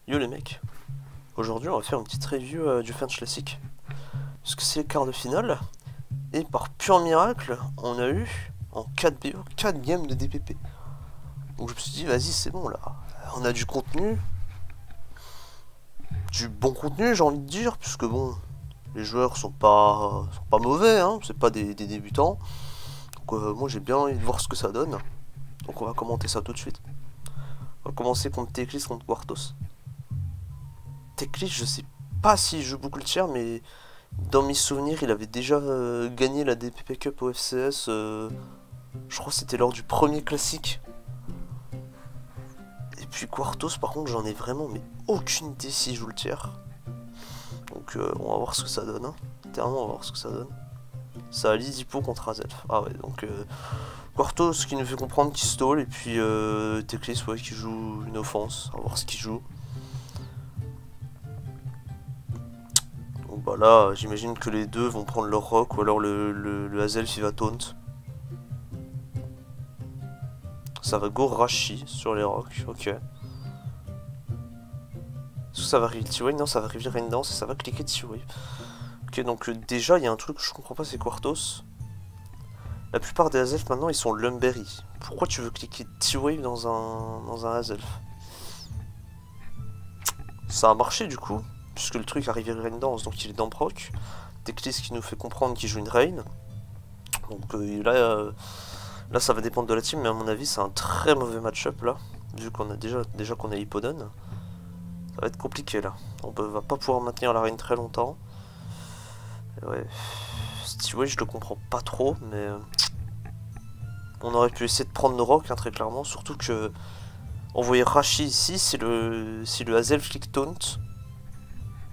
Yo les mecs, aujourd'hui on va faire une petite review du French Classic. Parce que c'est le quart de finale, et par pur miracle, on a eu en 4 BO, 4 games de DPP. Donc je me suis dit, vas-y c'est bon là, on a du contenu, du bon contenu j'ai envie de dire, puisque bon, les joueurs sont pas mauvais, hein, c'est pas des débutants. Donc moi j'ai bien envie de voir ce que ça donne. Donc on va commenter ça tout de suite. On va commencer contre Teclis contre Quartos. Teclis, je sais pas s'il joue beaucoup le tiers, mais dans mes souvenirs, il avait déjà gagné la DPP Cup au FCS. Je crois que c'était lors du premier classique. Et puis Quartos, par contre, j'en ai vraiment mais aucune idée s'il joue le tiers. Donc on va voir ce que ça donne. Hein. Littéralement, on va voir ce que ça donne. Ça allie Dipo contre Azelf. Ah ouais, donc Quartos qui nous fait comprendre qu'il stall, et puis Teclis ouais, qui joue une offense. On va voir ce qu'il joue. Donc bah là, j'imagine que les deux vont prendre leur rock, ou alors le Azelf il va taunt. Ça va go Rashi sur les rocks, ok. Est-ce que ça va reveal T-Wave? Non, ça va reveal Rain Dance et ça va cliquer T-Wave. Ok, donc déjà, il y a un truc que je comprends pas, c'est Quartos. La plupart des Azelf maintenant, ils sont Lumberry. Pourquoi tu veux cliquer T-Wave dans un Azelf? Ça a marché du coup, puisque le truc arrive à Rain Dance, donc il est dans proc. Teclis qui nous fait comprendre qu'il joue une Rain. Donc là ça va dépendre de la team, mais à mon avis c'est un très mauvais match-up là. Vu qu'on a déjà qu'on a Hippodon. Ça va être compliqué là. On va pas pouvoir maintenir la Rain très longtemps. Et ouais. Stewie je le comprends pas trop, mais on aurait pu essayer de prendre nos rocks hein, très clairement. Surtout que envoyer Rashi ici, si le Hazel flick taunt.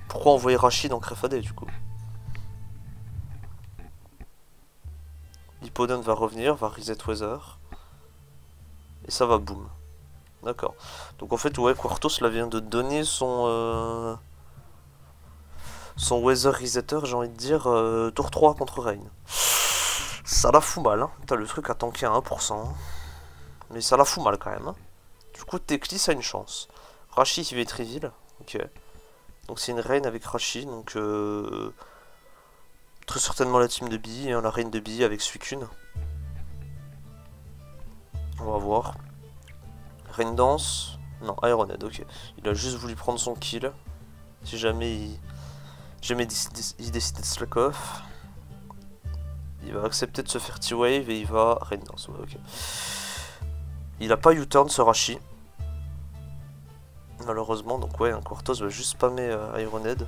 Pourquoi envoyer Rashi dans Crefade du coup? Hippodon va revenir, va reset Weather. Et ça va boom. D'accord. Donc en fait, ouais, Quartos là vient de donner son Weather Resetter, j'ai envie de dire, tour 3 contre Rain. Ça la fout mal, hein. T'as le truc à tanker à 1%. Hein. Mais ça la fout mal quand même. Hein. Du coup, Teclis a une chance. Rashi qui va être reveal. Ok. Donc c'est une Rain avec Rashi, donc très certainement la team de Billy, hein, la Reine de Billy avec Suicune. On va voir. Rain Dance. Non, Ironhead, ok. Il a juste voulu prendre son kill. Si jamais il décide de slack off. Il va accepter de se faire T-Wave et il va Rain Dance, ouais, ok. Il a pas U-turn ce Rashi. Malheureusement, donc ouais, un Quartos va juste spammer Ironhead.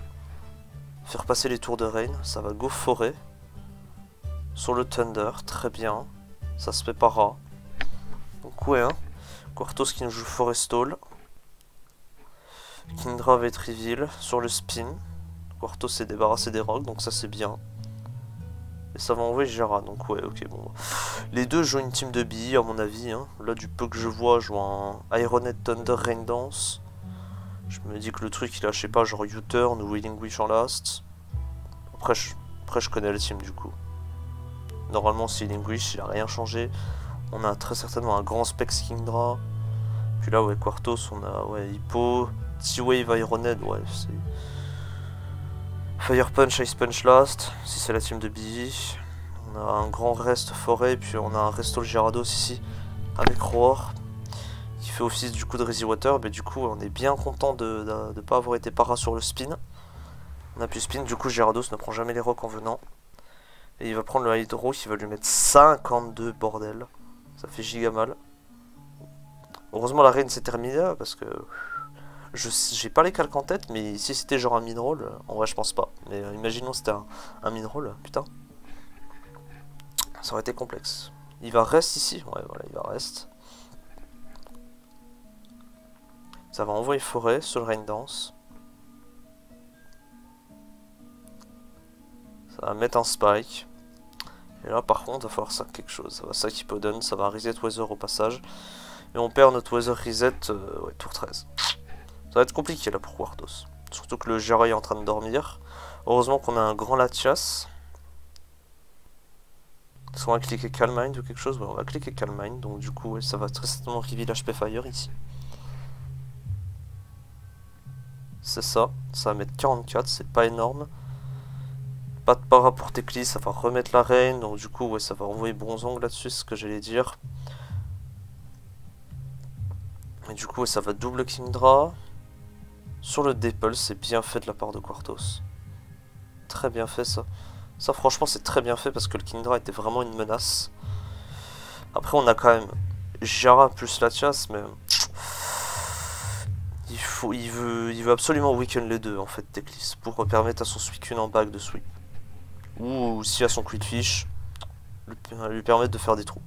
Faire passer les tours de Rain, ça va go forêt. Sur le Thunder, très bien. Ça se préparera. Donc ouais, hein. Quartos qui nous joue Forestall. Kindra va être reveal sur le spin. Quartos s'est débarrassé des rocks, donc ça c'est bien. Et ça va envoyer Jera, donc ouais, ok, bon. Les deux jouent une team de billes, à mon avis. Hein. Là, du peu que je vois, je vois un Ironhead Thunder Rain Dance. Je me dis que le truc, il a, je sais pas, genre U-turn ou Wheeling Wish en last. Après, je connais la team, du coup. Normalement, c'est Wheeling Wish, il a rien changé. On a très certainement un grand Specs Kindra. Puis là, ouais, Quartos, on a, ouais, Hippo, T-Wave, Ironhead, ouais, c'est... Fire Punch, Ice Punch Last, si c'est la team de Billy. On a un grand rest forêt, puis on a un resto Gyarados ici, avec Roar, qui fait office du coup de Rezy Water. Mais du coup, on est bien content de ne pas avoir été para sur le spin. On a pu spin, du coup Gyarados ne prend jamais les rocks en venant. Et il va prendre le Hydro qui va lui mettre 52, bordel. Ça fait giga mal. Heureusement la reine s'est terminée, parce que... J'ai pas les calques en tête, mais si c'était genre un min-roll, en vrai je pense pas. Mais imaginons c'était un min-roll, putain. Ça aurait été complexe. Il va rest ici, ouais voilà, il va rest. Ça va envoyer forêt sur le Rain Dance. Ça va mettre un spike. Et là par contre, il va falloir ça quelque chose. Ça va sac Hippodon, ça va reset Weather au passage. Et on perd notre Weather reset, ouais, tour 13. Ça va être compliqué là pour Quartos. Surtout que le Jera est en train de dormir. Heureusement qu'on a un grand Latias. Est-ce qu'on va cliquer Calm Mind ou quelque chose? Ouais, on va cliquer Calm Mind. Donc du coup, ouais, ça va très certainement reveal HP Fire ici. C'est ça. Ça va mettre 44, c'est pas énorme. Pas de para pour Teclis, ça va remettre la reine. Donc du coup, ouais, ça va envoyer Bronzong là-dessus, c'est ce que j'allais dire. Et du coup, ouais, ça va double Kingdra. Sur le Dapple, c'est bien fait de la part de Quartos. Très bien fait ça. Ça franchement c'est très bien fait parce que le Kingdra était vraiment une menace. Après on a quand même Jara plus Latias, mais il veut absolument weaken les deux en fait Teclis pour permettre à son Suicune en back de sweep. Ou si à son Quillfish lui permettre de faire des trous.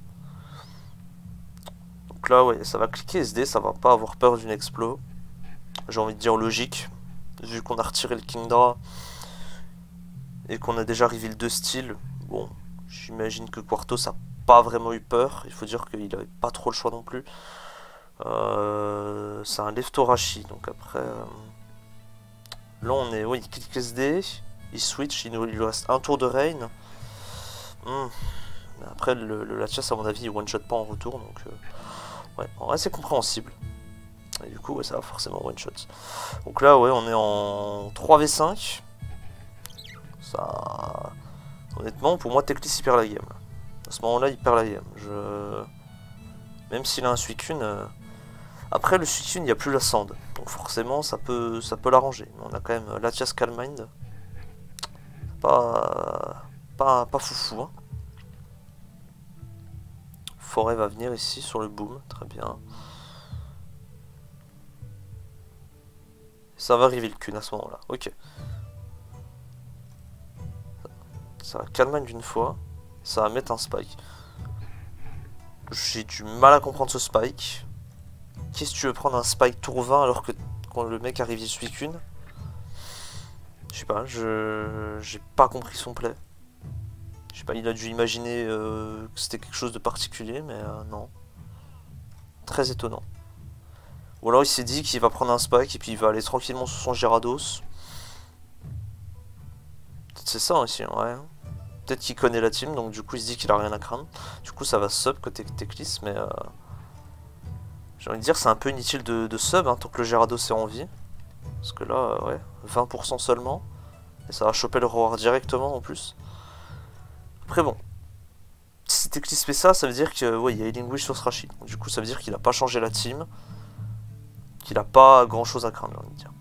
Donc là ouais ça va cliquer SD, ça va pas avoir peur d'une explo. J'ai envie de dire logique, vu qu'on a retiré le Kingdra et qu'on a déjà reveal 2 styles. Bon, j'imagine que Quartos a pas vraiment eu peur. Il faut dire qu'il avait pas trop le choix non plus. C'est un Leftorashi, donc après... Là on est... Oui, il clique SD, il switch, il lui reste un tour de rain. Après le Latias à mon avis il one shot pas en retour, donc... Ouais, en vrai c'est compréhensible. Et du coup ouais, ça va forcément one shot. Donc là ouais on est en 3v5. Ça... Honnêtement, pour moi, Teclis il perd la game. À ce moment-là, il perd la game. Même s'il a un Suicune... Après, le Suicune, il n'y a plus la Sand. Donc forcément, ça peut l'arranger. Mais on a quand même Latias Calm Mind. Pas foufou. Hein. Forêt va venir ici sur le boom. Très bien. Ça va arriver le Kun à ce moment-là. Ok. Ça va calmer d'une fois. Ça va mettre un spike. J'ai du mal à comprendre ce spike. Qu'est-ce que tu veux prendre un spike tour 20 alors que quand le mec arrive il suit qu'une? Je sais pas, j'ai pas compris son play. Je sais pas, il a dû imaginer que c'était quelque chose de particulier, mais non. Très étonnant. Ou alors il s'est dit qu'il va prendre un spike et puis il va aller tranquillement sur son Gyarados. Peut-être c'est ça aussi, ouais. Peut-être qu'il connaît la team, donc du coup il se dit qu'il a rien à craindre. Du coup ça va sub côté Teclis, mais j'ai envie de dire c'est un peu inutile de sub hein, tant que le Gyarados est en vie. Parce que là, ouais, 20% seulement. Et ça va choper le reward directement en plus. Après bon, si Teclis fait ça, ça veut dire que ouais, il y a Healing Wish sur ce Rachid. Du coup ça veut dire qu'il a pas changé la team. Qu'il a pas grand chose à craindre, j'ai envie de dire.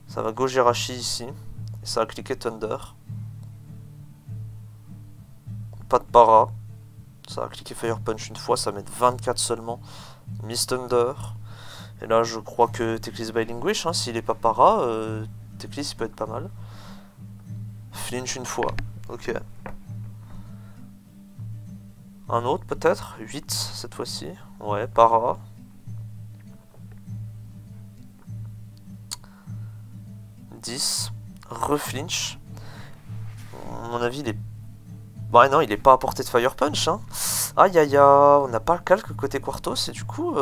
Ça va go Jirachi ici. Et ça va cliquer Thunder. Pas de para. Ça va cliquer Fire Punch une fois, ça va mettre 24 seulement. Miss Thunder. Et là je crois que Teclis by Linguish, hein, s'il est pas para, Teclis il peut être pas mal. Flinch une fois, ok. Un autre peut-être, 8 cette fois-ci. Ouais, para. Reflinch. À mon avis, il est... Ouais, non, il est pas à portée de Fire Punch. Hein. Aïe aïe aïe, on n'a pas le calque côté Quartos et du coup...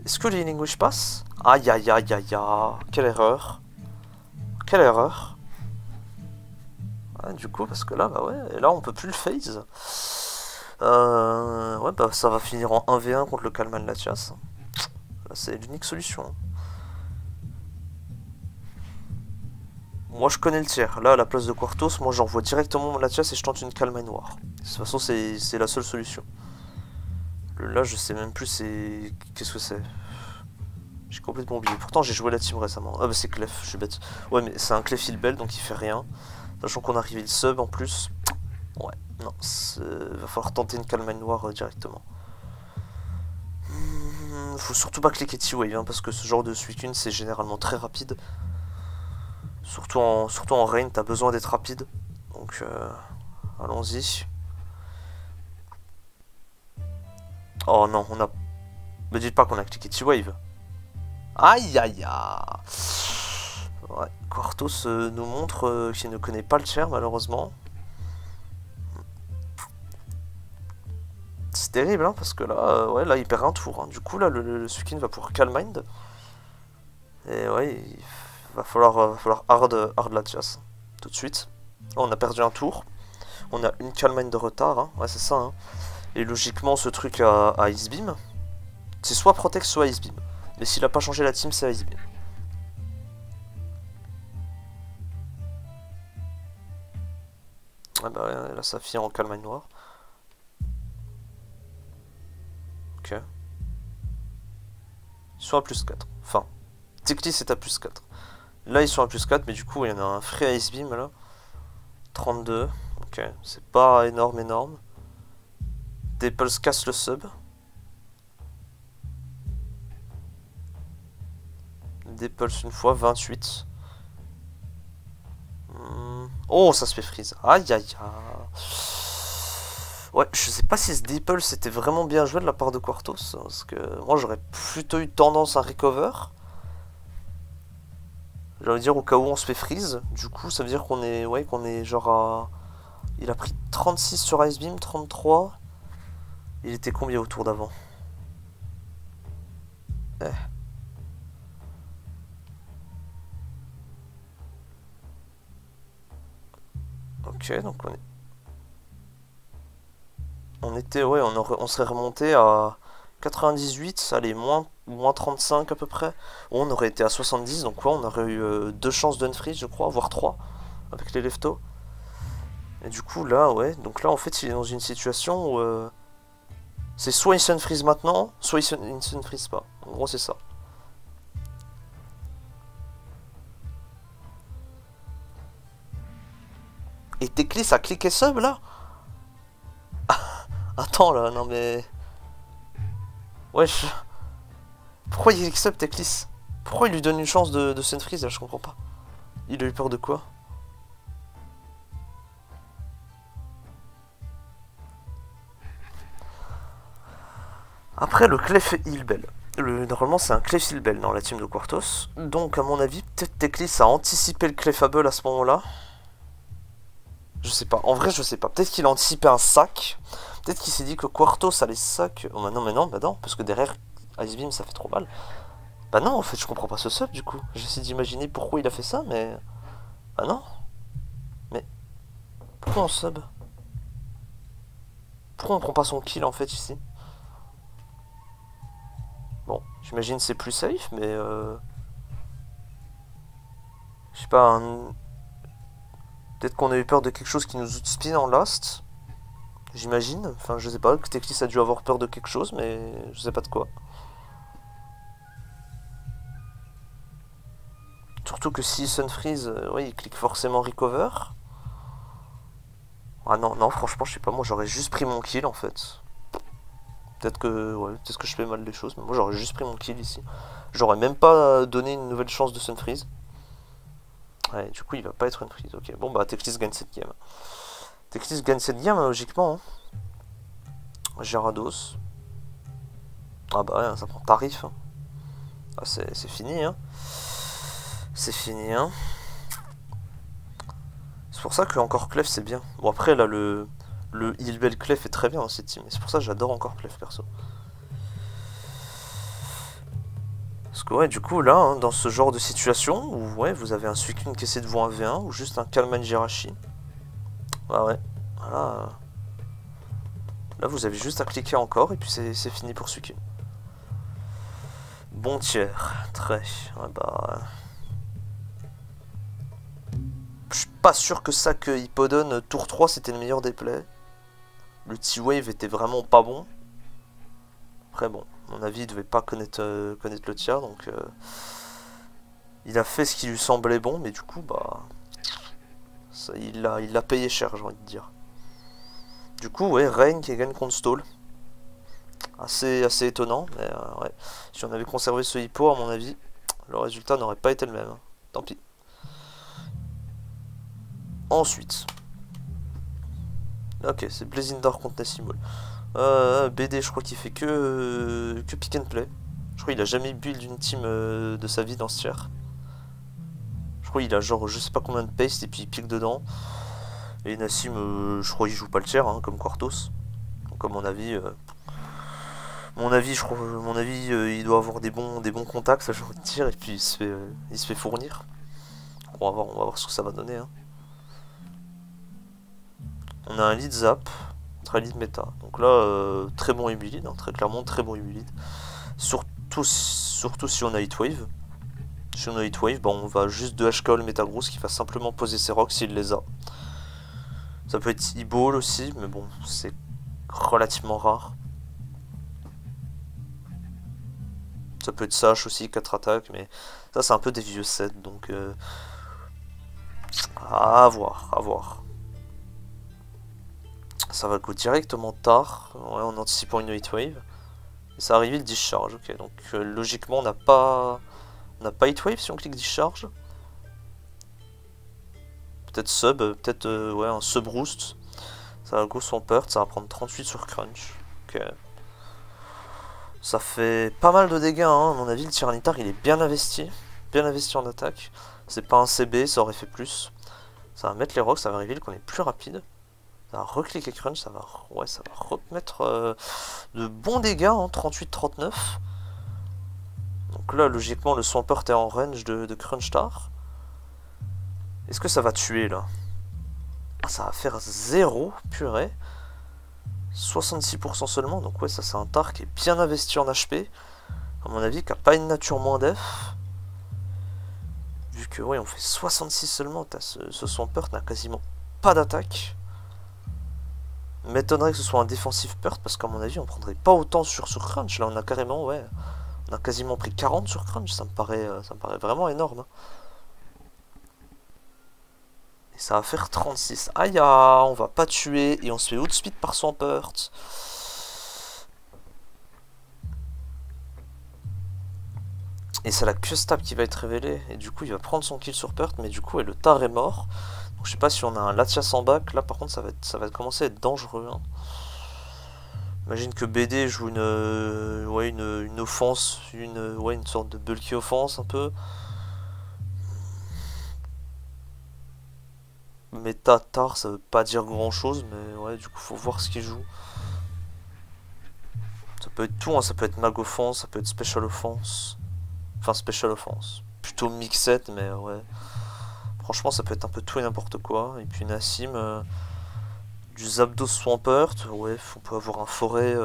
Est-ce que les Healing Wish passent? Aïe aïe aïe aïe aïe, quelle erreur. Quelle erreur. Ouais, du coup, parce que là, bah ouais, et là on peut plus le phase. Ouais, bah ça va finir en 1v1 contre le Calman Latias. Là, c'est l'unique solution. Moi je connais le tiers, là à la place de Quartos, moi j'envoie directement mon Latias et je tente une Calme Noire. De toute façon c'est la seule solution. Là je sais même plus c'est... Qu'est-ce que c'est? J'ai complètement oublié, pourtant j'ai joué la team récemment. Ah bah c'est Clef, je suis bête. Ouais mais c'est un Clef Hilbel donc il fait rien. Sachant qu'on a arrivé le sub en plus. Ouais, non, va falloir tenter une Calme Noire directement. Faut surtout pas cliquer T-Wave hein, parce que ce genre de Suicune c'est généralement très rapide. Surtout en rain, t'as besoin d'être rapide. Donc, allons-y. Oh non, on a... Me dites pas qu'on a cliqué T-Wave. Aïe aïe aïe. Ouais, Quartos nous montre qu'il ne connaît pas le tiers, malheureusement. C'est terrible, hein, parce que là, ouais, là, il perd un tour. Hein. Du coup, là, le Suicune va pouvoir Calm Mind. Et ouais, il va falloir hard Latias tout de suite. Oh, on a perdu un tour. On a une Calm Mind de retard. Hein. Ouais, c'est ça. Hein. Et logiquement, ce truc à Ice Beam, c'est soit Protect, soit Ice Beam. Mais s'il a pas changé la team, c'est Ice Beam. Ah bah ouais, là ça finit en calme noir. Ok. Ils sont à plus 4. Enfin, Teclis est à plus 4. Là ils sont à plus 4, mais du coup il y en a un Free Ice Beam là. 32. Ok, c'est pas énorme. Daples casse le sub. Daples une fois, 28. Oh, ça se fait freeze. Aïe aïe aïe. Ouais, je sais pas si ce Dapple c'était vraiment bien joué de la part de Quartos. Parce que moi j'aurais plutôt eu tendance à recover. J'allais dire au cas où on se fait freeze. Du coup, ça veut dire qu'on est, ouais, qu'on est genre à. Il a pris 36 sur Ice Beam, 33. Il était combien au tour d'avant? Eh. Ok, donc on était, ouais, on serait remonté à 98, allez, moins 35 à peu près. Ou on aurait été à 70, donc ouais, on aurait eu 2 chances d'unfreeze, je crois, voire 3 avec les leftos. Et du coup, là, ouais, donc là, en fait, il est dans une situation où c'est soit il s'unfreeze maintenant, soit il s'unfreeze pas. En gros, c'est ça. Et Teclis a cliqué sub là? Attends là, non mais. Wesh. Pourquoi il clique sub Teclis? Pourquoi il lui donne une chance de s'unfreeze là? Je comprends pas. Il a eu peur de quoi? Après, le Clef Healbell. Normalement, c'est un Clef Healbell dans la team de Quartos. Donc, à mon avis, peut-être Teclis a anticipé le Clefable à ce moment-là. Je sais pas. En vrai, je sais pas. Peut-être qu'il a anticipé un sac. Peut-être qu'il s'est dit que Quartos allait sac. Oh, bah non, bah non. Parce que derrière, Ice Beam, ça fait trop mal. Bah non, en fait, je comprends pas ce sub du coup. J'essaie d'imaginer pourquoi il a fait ça, mais. Bah non. Mais. Pourquoi on sub? Pourquoi on prend pas son kill en fait ici? Bon, j'imagine c'est plus safe, mais. Je sais pas, peut-être qu'on a eu peur de quelque chose qui nous outspin en last. J'imagine. Enfin, je sais pas, que Teclis a dû avoir peur de quelque chose, mais je sais pas de quoi. Surtout que si Sunfreeze, oui, il clique forcément recover. Ah non, non, franchement, je sais pas, moi j'aurais juste pris mon kill en fait. Peut-être que, ouais, peut-être que je fais mal les choses, mais moi j'aurais juste pris mon kill ici. J'aurais même pas donné une nouvelle chance de Sunfreeze. Ouais, du coup il va pas être Unfreeze. Ok, bon bah Teclis gagne cette game. Teclis gagne cette game logiquement. Hein. Gyarados. Ah bah ouais, ça prend tarif. Hein. Ah, c'est fini. Hein. C'est fini. Hein. C'est pour ça que encore Clef c'est bien. Bon après là le Healbell Clef est très bien dans cette team. Et c'est pour ça que j'adore encore Clef perso. Parce que ouais, du coup là, hein, dans ce genre de situation où ouais, vous avez un Suicune qui essaie de vous 1v1 ou juste un Kalman Jirachi. Ah ouais, voilà. Là vous avez juste à cliquer encore et puis c'est fini pour Suicune. Bon tiers, très. Ouais, bah. Je suis pas sûr que ça que Hippodon tour 3 c'était le meilleur des plays. Le T-Wave était vraiment pas bon. Après bon, à mon avis il devait pas connaître le tiers donc il a fait ce qui lui semblait bon mais du coup bah ça, il l'a payé cher j'ai envie de dire. Du coup ouais, Rain qui gagne contre Stall. Assez étonnant mais ouais. Si on avait conservé ce hippo à mon avis le résultat n'aurait pas été le même. Hein. Tant pis. Ensuite. Ok, c'est Blazindor contre Nassimol. BD, je crois qu'il fait que pick and play. Je crois qu'il a jamais build une team de sa vie dans ce tiers. Je crois qu'il a genre je sais pas combien de paste et puis il pique dedans. Et Nassim, je crois qu'il joue pas le tiers, hein, comme Quartos. Donc à mon avis, il doit avoir des bons contacts, ça j'ai envie de dire, et puis il se fait fournir. Donc on va voir ce que ça va donner. Hein. On a un lead zap, très lead méta. Donc là, très bon Humilide, hein, très clairement très bon Humilide. Surtout si on a Heatwave. Si on a Heatwave, bon, on va juste de HKL Metagross qui va simplement poser ses rocks s'il les a. Ça peut être e-ball aussi, mais bon, c'est relativement rare. Ça peut être Sash aussi, 4 attaques, mais ça c'est un peu des vieux sets, donc à voir, à voir. Ça va go directement tard, ouais, en anticipant une Heatwave. Et ça arrive le discharge, ok, donc logiquement on n'a pas Heatwave si on clique discharge. Peut-être sub, peut-être ouais, un sub roost. Ça va go Swampert, ça va prendre 38 sur crunch. Ok. Ça fait pas mal de dégâts, hein. À mon avis le Tyranitar il est bien investi en attaque. C'est pas un CB, ça aurait fait plus. Ça va mettre les rocks, ça va reveal qu'on est plus rapide. Ça va recliquer crunch, ça va remettre de bons dégâts, hein, 38-39. Donc là, logiquement, le Swampert est en range de crunch tar. Est-ce que ça va tuer, là? Ah, ça va faire 0, purée. 66% seulement, donc ouais, ça c'est un tar qui est bien investi en HP. À mon avis, qui a pas une nature moins def. Vu que, ouais, on fait 66 seulement, ce Swampert n'a quasiment pas d'attaque. M'étonnerait que ce soit un défensif pert parce qu'à mon avis on prendrait pas autant sur crunch. Là on a carrément, ouais, on a quasiment pris 40 sur crunch, ça me paraît vraiment énorme. Et ça va faire 36. Aïe, on va pas tuer et on se fait outspeed par Swampert. Et c'est la Q-stab qui va être révélée et du coup il va prendre son kill sur Pert, mais du coup le tar est mort. Donc je sais pas si on a un Latias en back, là par contre ça va commencer à être dangereux. Hein. Imagine que BD joue une offense, une sorte de bulky offense un peu. Méta tar ça veut pas dire grand chose, mais ouais du coup faut voir ce qu'il joue. Ça peut être tout, hein, ça peut être mag offense, ça peut être special offense. Enfin special offense. Plutôt mixed mais ouais. Franchement ça peut être un peu tout et n'importe quoi. Et puis Nassim, du Zapdos Swampert, ouais, on peut avoir un forêt.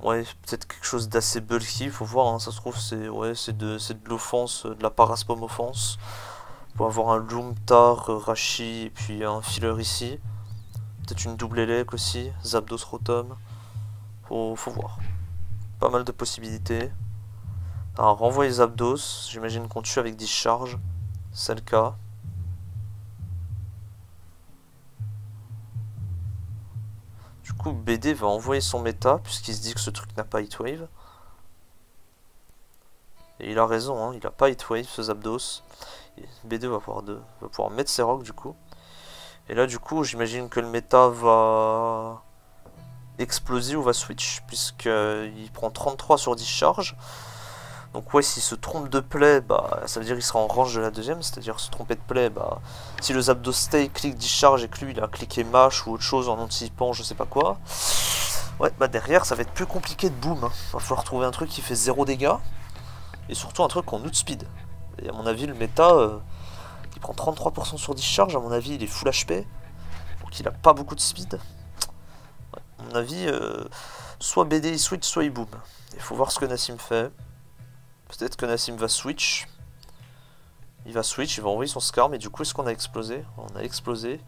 Ouais, peut-être quelque chose d'assez bulky, faut voir, hein, ça se trouve c'est ouais, c'est de l'offense, de la paraspom offense. On peut avoir un Loomtar, Rashi, et puis un filler ici. Peut-être une double élec aussi, Zapdos Rotom. Faut voir. Pas mal de possibilités. Alors, renvoyer Zapdos, j'imagine qu'on tue avec discharge. C'est le cas. Du coup, BD va envoyer son méta, puisqu'il se dit que ce truc n'a pas Heatwave. Et il a raison, hein, il n'a pas Heatwave ce Zapdos. Et BD va pouvoir mettre ses rocks du coup. Et là, du coup, j'imagine que le méta va exploser ou va switch, puisqu'il prend 33 sur discharge. Donc ouais, s'il se trompe de play, bah, ça veut dire qu'il sera en range de la deuxième, c'est-à-dire se tromper de play, bah, si le Zapdos stay clique discharge et que lui il a cliqué mash ou autre chose en anticipant je sais pas quoi, ouais, bah derrière ça va être plus compliqué de boom, hein. Va falloir trouver un truc qui fait 0 dégâts, et surtout un truc en outspeed. Et à mon avis le méta, il prend 33% sur discharge, à mon avis il est full HP, donc il a pas beaucoup de speed. Ouais, à mon avis, soit BD il switch, soit il boom. Il faut voir ce que Nassim fait. Peut-être que Nassim va switch. Il va switch, il va envoyer son Scarm. Et du coup, est-ce qu'on a explosé? On a explosé.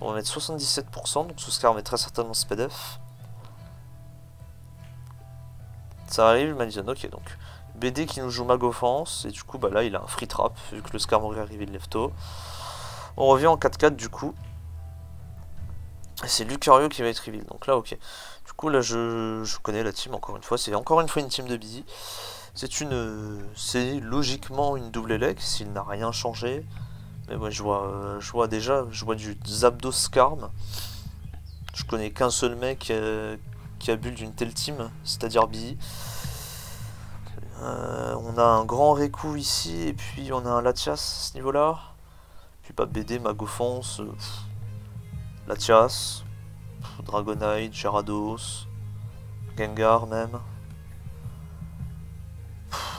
On va mettre 77%. Donc ce Scarm est très certainement SPDF. Ça arrive, Madison. Ok, donc BD qui nous joue Mag Offense. Et du coup, bah là, il a un free trap. Vu que le Scarm aurait arrivé de lefto. On revient en 4-4 du coup. Et c'est Lucario qui va être reveal. Donc là, ok. Du coup, là, je connais la team encore une fois. C'est encore une fois une team de Busy. C'est logiquement une double élec s'il n'a rien changé. Mais ouais, je vois du Zapdos Scarm. Je connais qu'un seul mec qui a build d'une telle team, c'est-à-dire Bi. On a un grand Reku ici, et puis on a un Latias à ce niveau-là. Puis pas BD, Magofonce, Latias, Dragonite, Gyarados, Gengar même.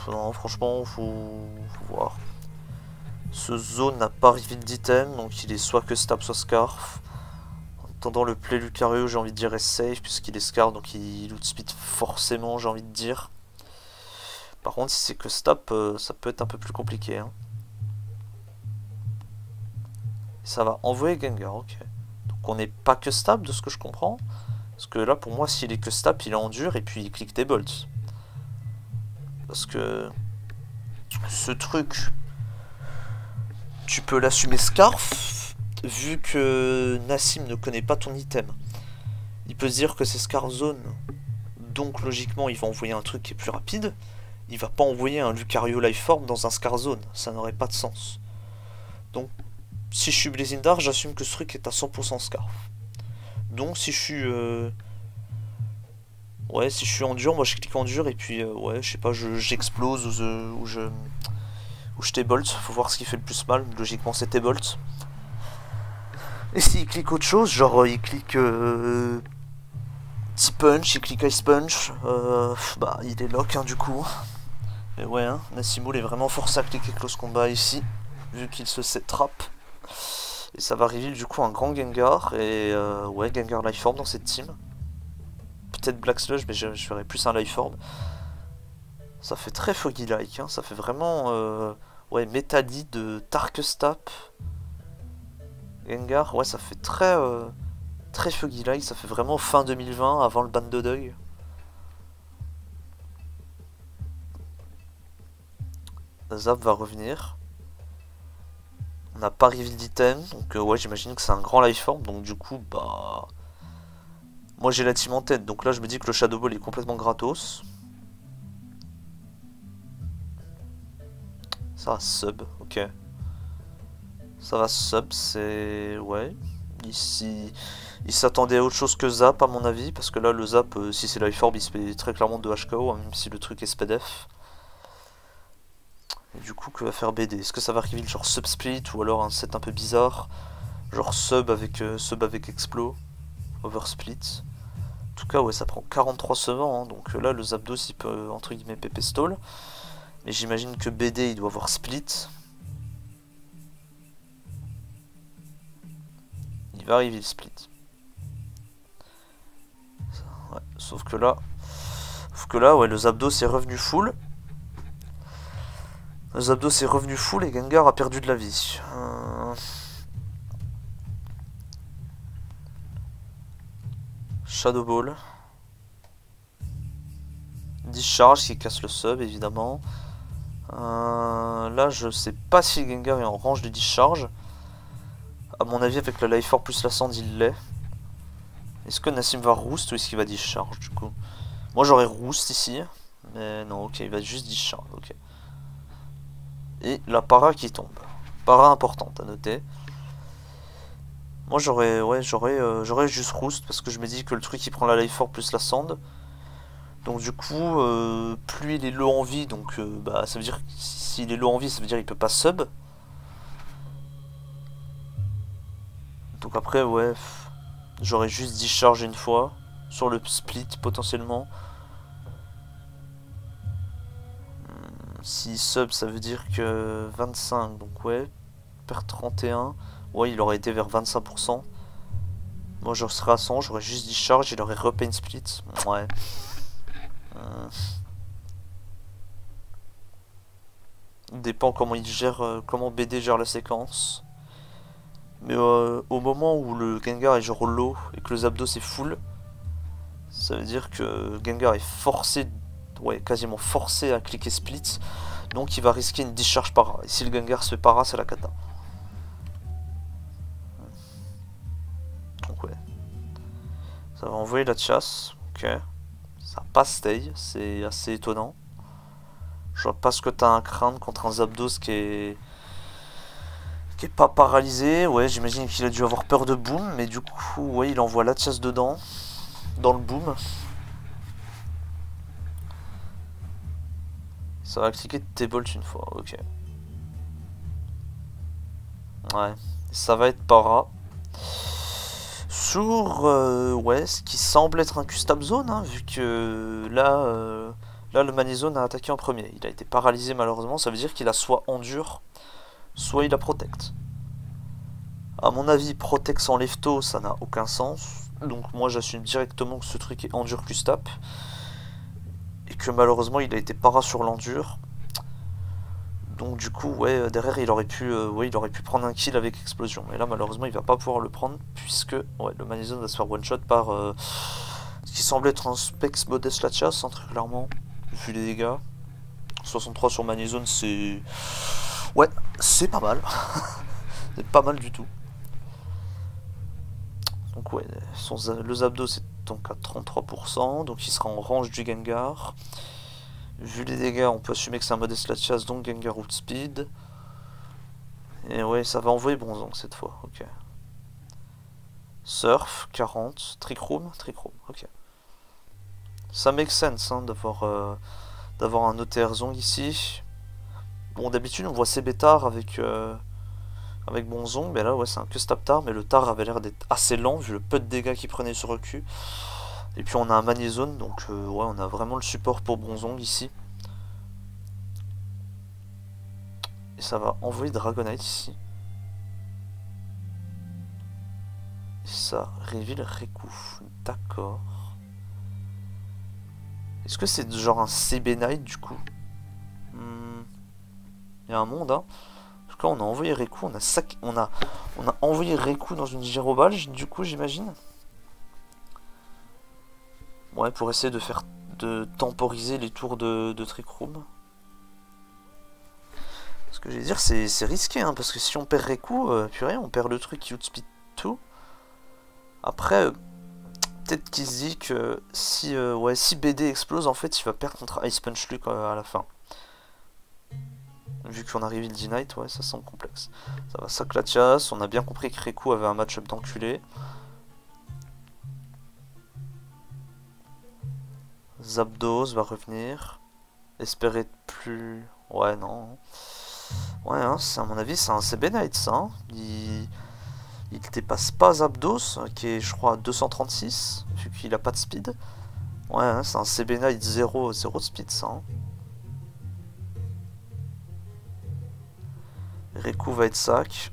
Non, franchement, faut voir. Ce zone n'a pas reveal d'item, donc il est soit que stab, soit scarf. En attendant, le play Lucario, j'ai envie de dire, est safe, puisqu'il est scarf, donc il outspeed forcément, j'ai envie de dire. Par contre, si c'est que stop, ça peut être un peu plus compliqué. Hein. Ça va envoyer Gengar, ok. Donc on n'est pas que stable de ce que je comprends. Parce que là, pour moi, s'il est que stable, il est en dur et puis il clique des bolts. Parce que ce truc, tu peux l'assumer Scarf, vu que Nassim ne connaît pas ton item. Il peut se dire que c'est Scarf Zone, donc logiquement, il va envoyer un truc qui est plus rapide. Il va pas envoyer un Lucario Lifeform dans un Scar Zone, ça n'aurait pas de sens. Donc, si je suis Blazindar, j'assume que ce truc est à 100% Scarf. Donc, si je suis... Ouais, si je suis en dur, moi je clique en dur et puis, ouais, je sais pas, j'explose ou je T-Bolt. Faut voir ce qui fait le plus mal. Logiquement, c'est T-Bolt. Et s'il clique autre chose, genre il clique T-Punch, il clique Ice Punch, bah il est lock hein, du coup. Mais ouais, hein, Nassimul est vraiment forcé à cliquer Close Combat ici, vu qu'il se set trap. Et ça va reveal du coup un grand Gengar, et ouais, Gengar Lifeform dans cette team. Peut-être Black Sludge, mais je ferais plus un Lifeform. Ça fait très Foggy-like, hein, ça fait vraiment ouais, Metali de Tarkestap. Gengar, ouais, ça fait très, très Foggy-like, ça fait vraiment fin 2020, avant le ban de deuil. Zap va revenir. On n'a pas reveal d'item, donc ouais, j'imagine que c'est un grand Lifeform, donc du coup, bah... Moi j'ai la team en tête, donc là je me dis que le Shadow Ball est complètement gratos. Ça va sub, ok. Ça va sub, c'est... Ouais. Ici... Il s'attendait à autre chose que Zap à mon avis, parce que là le Zap, si c'est Lifeorb, il se fait très clairement de HKO, hein, même si le truc est SPDF. Et du coup, que va faire BD? Est-ce que ça va reveal genre sub split ou alors un set un peu bizarre? Genre sub avec Explo, over split. En tout cas, ouais, ça prend 43 sevants, hein, donc là le Zapdos il peut entre guillemets PP stall. Mais j'imagine que BD il doit avoir split. Il va arriver le split. Ouais, sauf que là, ouais, le Zapdos est revenu full. Le Zapdos est revenu full et Gengar a perdu de la vie. Shadow Ball. Discharge qui casse le sub évidemment. Là je sais pas si Gengar est en range de discharge. A mon avis avec le Life Orb plus la Sand il l'est. Est-ce que Nassim va roost ou est-ce qu'il va discharge du coup? Moi j'aurais roost ici. Mais non, ok, il va juste discharge, ok. Et la para qui tombe. Para importante à noter. Moi j'aurais juste roost parce que je me dis que le truc il prend la Life Orb plus la Sand. Donc du coup, plus il est low en vie, donc bah ça veut dire s'il est low en vie, ça veut dire qu'il peut pas sub. Donc après ouais, j'aurais juste discharge une fois sur le split potentiellement. Si sub ça veut dire que 25, donc ouais, perd 31. Ouais, il aurait été vers 25%. Moi je serais à 100, j'aurais juste discharge, il aurait repain split. Ouais. Dépend comment il gère, comment BD gère la séquence. Mais au moment où le Gengar est genre low et que le Zapdos est full, ça veut dire que Gengar est forcé, ouais, quasiment forcé à cliquer split. Donc il va risquer une discharge para. Et si le Gengar se fait para, c'est la kata. Donc ouais. Ça va envoyer la chasse. Ok. Ça passe stay, c'est assez étonnant. Je vois pas ce que t'as à craindre contre un Zapdos qui est pas paralysé. Ouais, j'imagine qu'il a dû avoir peur de boom, mais du coup, ouais, il envoie la chasse dedans, dans le boom. Ça va cliquer T-Bolt une fois, ok. Ouais, ça va être para. Sur, ouais, ce qui semble être un custom zone, hein, vu que là, là, le Manizone a attaqué en premier. Il a été paralysé malheureusement, ça veut dire qu'il a soit endure, soit il a protect. A mon avis, protect sans lefto, ça n'a aucun sens. Donc moi j'assume directement que ce truc est endure Q-stap. Et que malheureusement il a été para sur l'endure. Donc du coup, ouais, derrière il aurait pu prendre un kill avec explosion. Mais là malheureusement il va pas pouvoir le prendre puisque ouais, le Manizone va se faire one shot par ce qui semble être un Specs Modest Latias, hein, très clairement, vu les dégâts. 63 sur Manizone, c'est... Ouais, c'est pas mal. C'est pas mal du tout. Donc ouais, le Zapdos c'est donc à 33%, donc il sera en range du Gengar. Vu les dégâts, on peut assumer que c'est un Modest Latias, donc Gengar Outspeed. Et ouais, ça va envoyer Bronzong cette fois, ok. Surf, 40, Trick Room, ok. Ça make sense hein, d'avoir un OTR Zong ici. Bon, d'habitude on voit Sebetar avec Bronzong, mais là ouais c'est un que Staptar, mais le Tar avait l'air d'être assez lent vu le peu de dégâts qu'il prenait sur le cul. Et puis on a un Manizone, donc ouais on a vraiment le support pour Bronzong ici. Et ça va envoyer Dragonite ici. Et ça reveal Raikou, d'accord. Est-ce que c'est genre un CB Knight du coup? Il y a un monde hein. En tout cas on a envoyé Raikou, on a envoyé Raikou dans une Gyroball du coup j'imagine. Ouais, pour essayer de temporiser les tours de Trick Room. Ce que je vais dire, c'est risqué, hein, parce que si on perd Raikou, purée, on perd le truc qui outspeed tout. Après, peut-être qu'il se dit que si BD explose, en fait, il va perdre contre Ice Punch Luke à la fin. Vu qu'on arrive il Knight, ouais, ça semble complexe. Ça va, sac Latias, on a bien compris que Raikou avait un match-up d'enculé. Zapdos va revenir. Espérer plus... Ouais, non. Ouais, hein, à mon avis, c'est un CB Knight, ça. Hein. Il dépasse pas Zapdos, qui est, je crois, à 236, vu qu'il a pas de speed. Ouais, hein, c'est un CB Knight 0 de speed, ça. Hein. Raikou va être sac.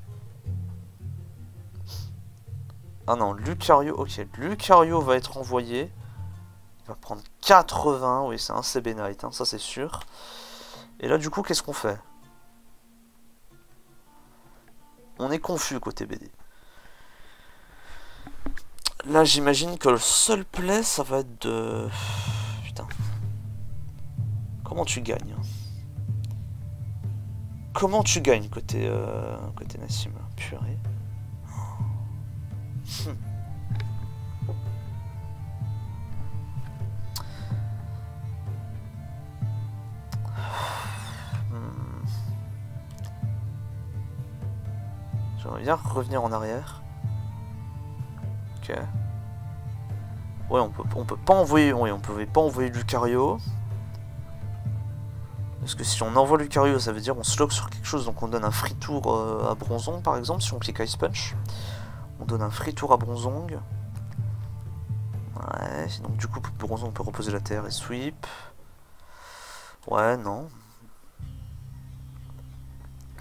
Ah non, Lucario, ok. Lucario va être envoyé. Il va prendre 80, oui, c'est un CB Knight, hein, ça c'est sûr. Et là, du coup, qu'est-ce qu'on fait? On est confus côté BD. Là, j'imagine que le seul play, ça va être de... Putain. Comment tu gagnes? Comment tu gagnes côté Nassim? Purée. J'aimerais bien revenir en arrière. Ok. Ouais, on peut pas envoyer... Oui, on pouvait pas envoyer Lucario. Parce que si on envoie Lucario, ça veut dire on se lock sur quelque chose, donc on donne un free tour à Bronzong par exemple, si on clique Ice Punch. On donne un free tour à Bronzong. Ouais, donc du coup Bronzong peut reposer la terre et sweep. Ouais, non.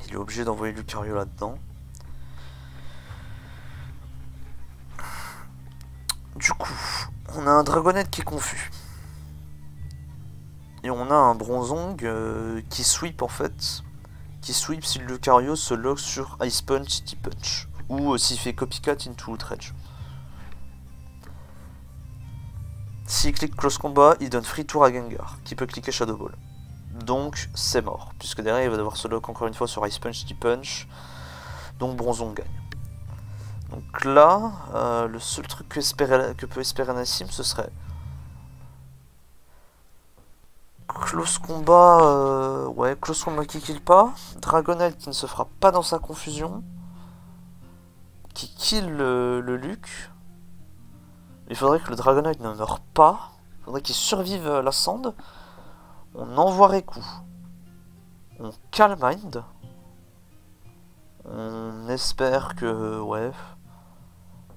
Il est obligé d'envoyer Lucario là-dedans. Du coup, on a un Dragonette qui est confus. Et on a un Bronzong qui sweep en fait. Qui sweep si le Lucario se lock sur Ice Punch, Deep Punch. Ou s'il fait Copycat into Outrage. S'il clique Close Combat, il donne Free Tour à Gengar, qui peut cliquer Shadow Ball. Donc c'est mort, puisque derrière il va devoir se lock encore une fois sur Ice Punch, Deep Punch. Donc Bronzong gagne. Donc là, le seul truc que peut espérer Nassim, ce serait Close Combat, ouais, Close Combat qui kill pas, Dragonite qui ne se fera pas dans sa confusion, qui kill le Luc. Il faudrait que le Dragonite ne meure pas, il faudrait qu'il survive la Sand. On envoie Raikou, on Calm Mind, on espère que, ouais,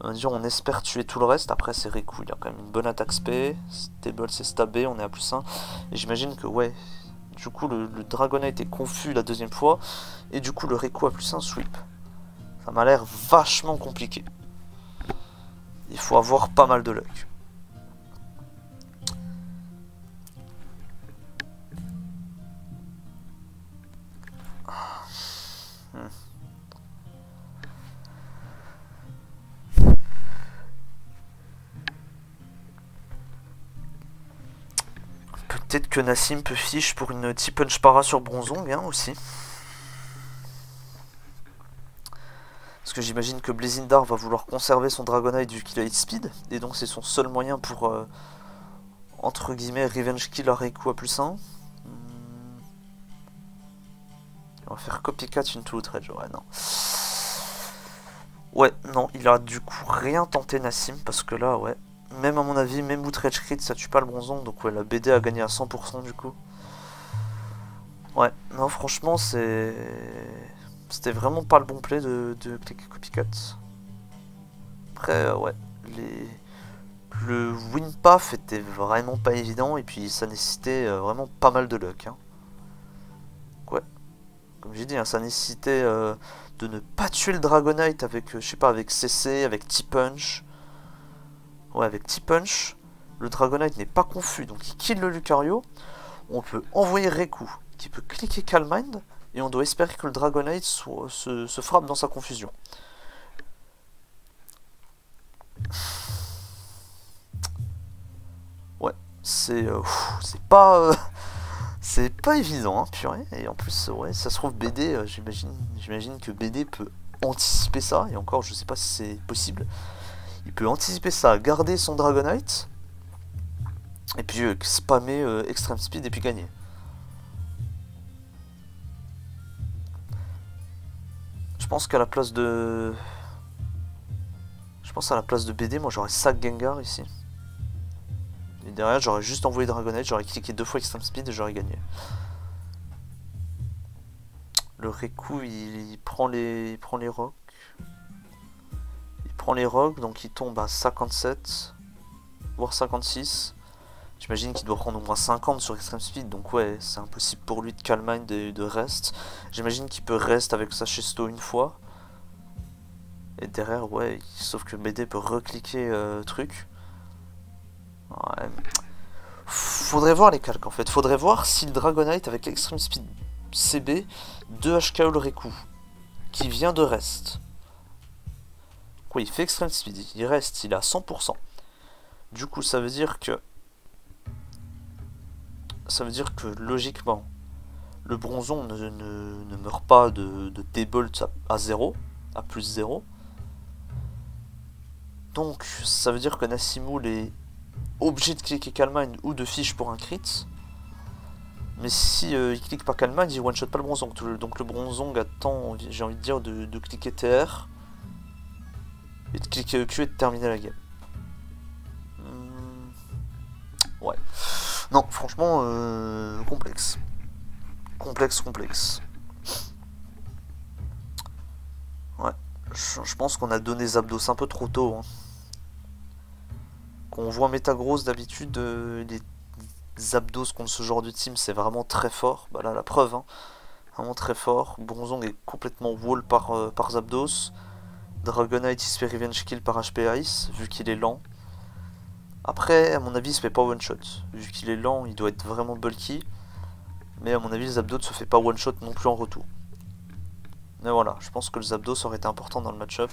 on espère tuer tout le reste. Après c'est Raikou, il a quand même une bonne attaque spé, stable c'est stabé, on est à +1. Et j'imagine que ouais, du coup le Dragonite est confus la deuxième fois, et du coup le Raikou a +1 sweep. Ça m'a l'air vachement compliqué. Il faut avoir pas mal de luck. Peut-être que Nassim peut fiche pour une T-Punch para sur Bronzong hein, aussi. Parce que j'imagine que Blazindar va vouloir conserver son Dragonite vu qu'il a hit speed. Et donc c'est son seul moyen pour, entre guillemets, revenge kill à Raikou à +1. On va faire copycat into outrage, ouais non. Ouais, non, il a du coup rien tenté Nassim, parce que là, ouais. Même à mon avis, même outrage crit, ça tue pas le Bronzong, donc ouais, la BD a gagné à 100% du coup. Ouais, non, franchement, c'était vraiment pas le bon play de cliquer copycat. Après, ouais, le win path était vraiment pas évident, et puis ça nécessitait vraiment pas mal de luck. Hein. Ouais, comme j'ai dit, hein, ça nécessitait de ne pas tuer le Dragonite avec, je sais pas, avec CC, avec T-Punch. Ouais, avec T-Punch, le Dragonite n'est pas confus, donc il kill le Lucario. On peut envoyer Raikou, qui peut cliquer Calm Mind, et on doit espérer que le Dragonite se frappe dans sa confusion. Ouais, c'est pas... c'est pas évident, hein, purée. Et en plus, ouais, ça se trouve BD, j'imagine que BD peut anticiper ça, et encore, je sais pas si c'est possible. Il peut anticiper ça, garder son Dragonite, et puis spammer Extreme Speed et puis gagner. Je pense qu'à la place de... Je pense à la place de BD, moi j'aurais Sac Gengar ici. Et derrière, j'aurais juste envoyé Dragonite, j'aurais cliqué 2 fois Extreme Speed et j'aurais gagné. Le Raikou, il prend les rocks. Il prend les rocks, donc il tombe à 57, voire 56. J'imagine qu'il doit prendre au moins 50 sur Extreme Speed, donc ouais, c'est impossible pour lui de Calm Mind et de rest. J'imagine qu'il peut rest avec sa Chesto une fois. Et derrière, ouais, sauf que BD peut recliquer truc. Ouais. Faudrait voir les calques en fait. Faudrait voir si le Dragonite avec Extreme Speed CB 2 HKO le Raikou qui vient de rest. Quoi, il fait Extreme Speed, il reste, il est à 100%. Du coup, ça veut dire que logiquement, le Bronzong ne meurt pas de T-Bolt à 0, à plus 0. Donc, ça veut dire que Nassimul est obligé de cliquer Calm Mind ou de fiche pour un crit. Mais si il clique pas Calm Mind, il one-shot pas le Bronzong. Donc le Bronzong attend, j'ai envie de dire, de cliquer TR et de cliquer EQ et de terminer la game. Ouais. Non, franchement, complexe. Complexe. Ouais. Je pense qu'on a donné Zapdos un peu trop tôt. Hein. Quand on voit Metagross d'habitude, les Zapdos contre ce genre de team, c'est vraiment très fort. Bah là, la preuve, hein. Vraiment très fort. Bronzong est complètement wall par Zapdos. Dragonite, il se fait revenge kill par HP Ice, vu qu'il est lent. Après, à mon avis, il se fait pas one shot. Vu qu'il est lent, il doit être vraiment bulky. Mais à mon avis, le Zapdos ne se fait pas one shot non plus en retour. Mais voilà, je pense que le Zapdos aurait été important dans le match-up.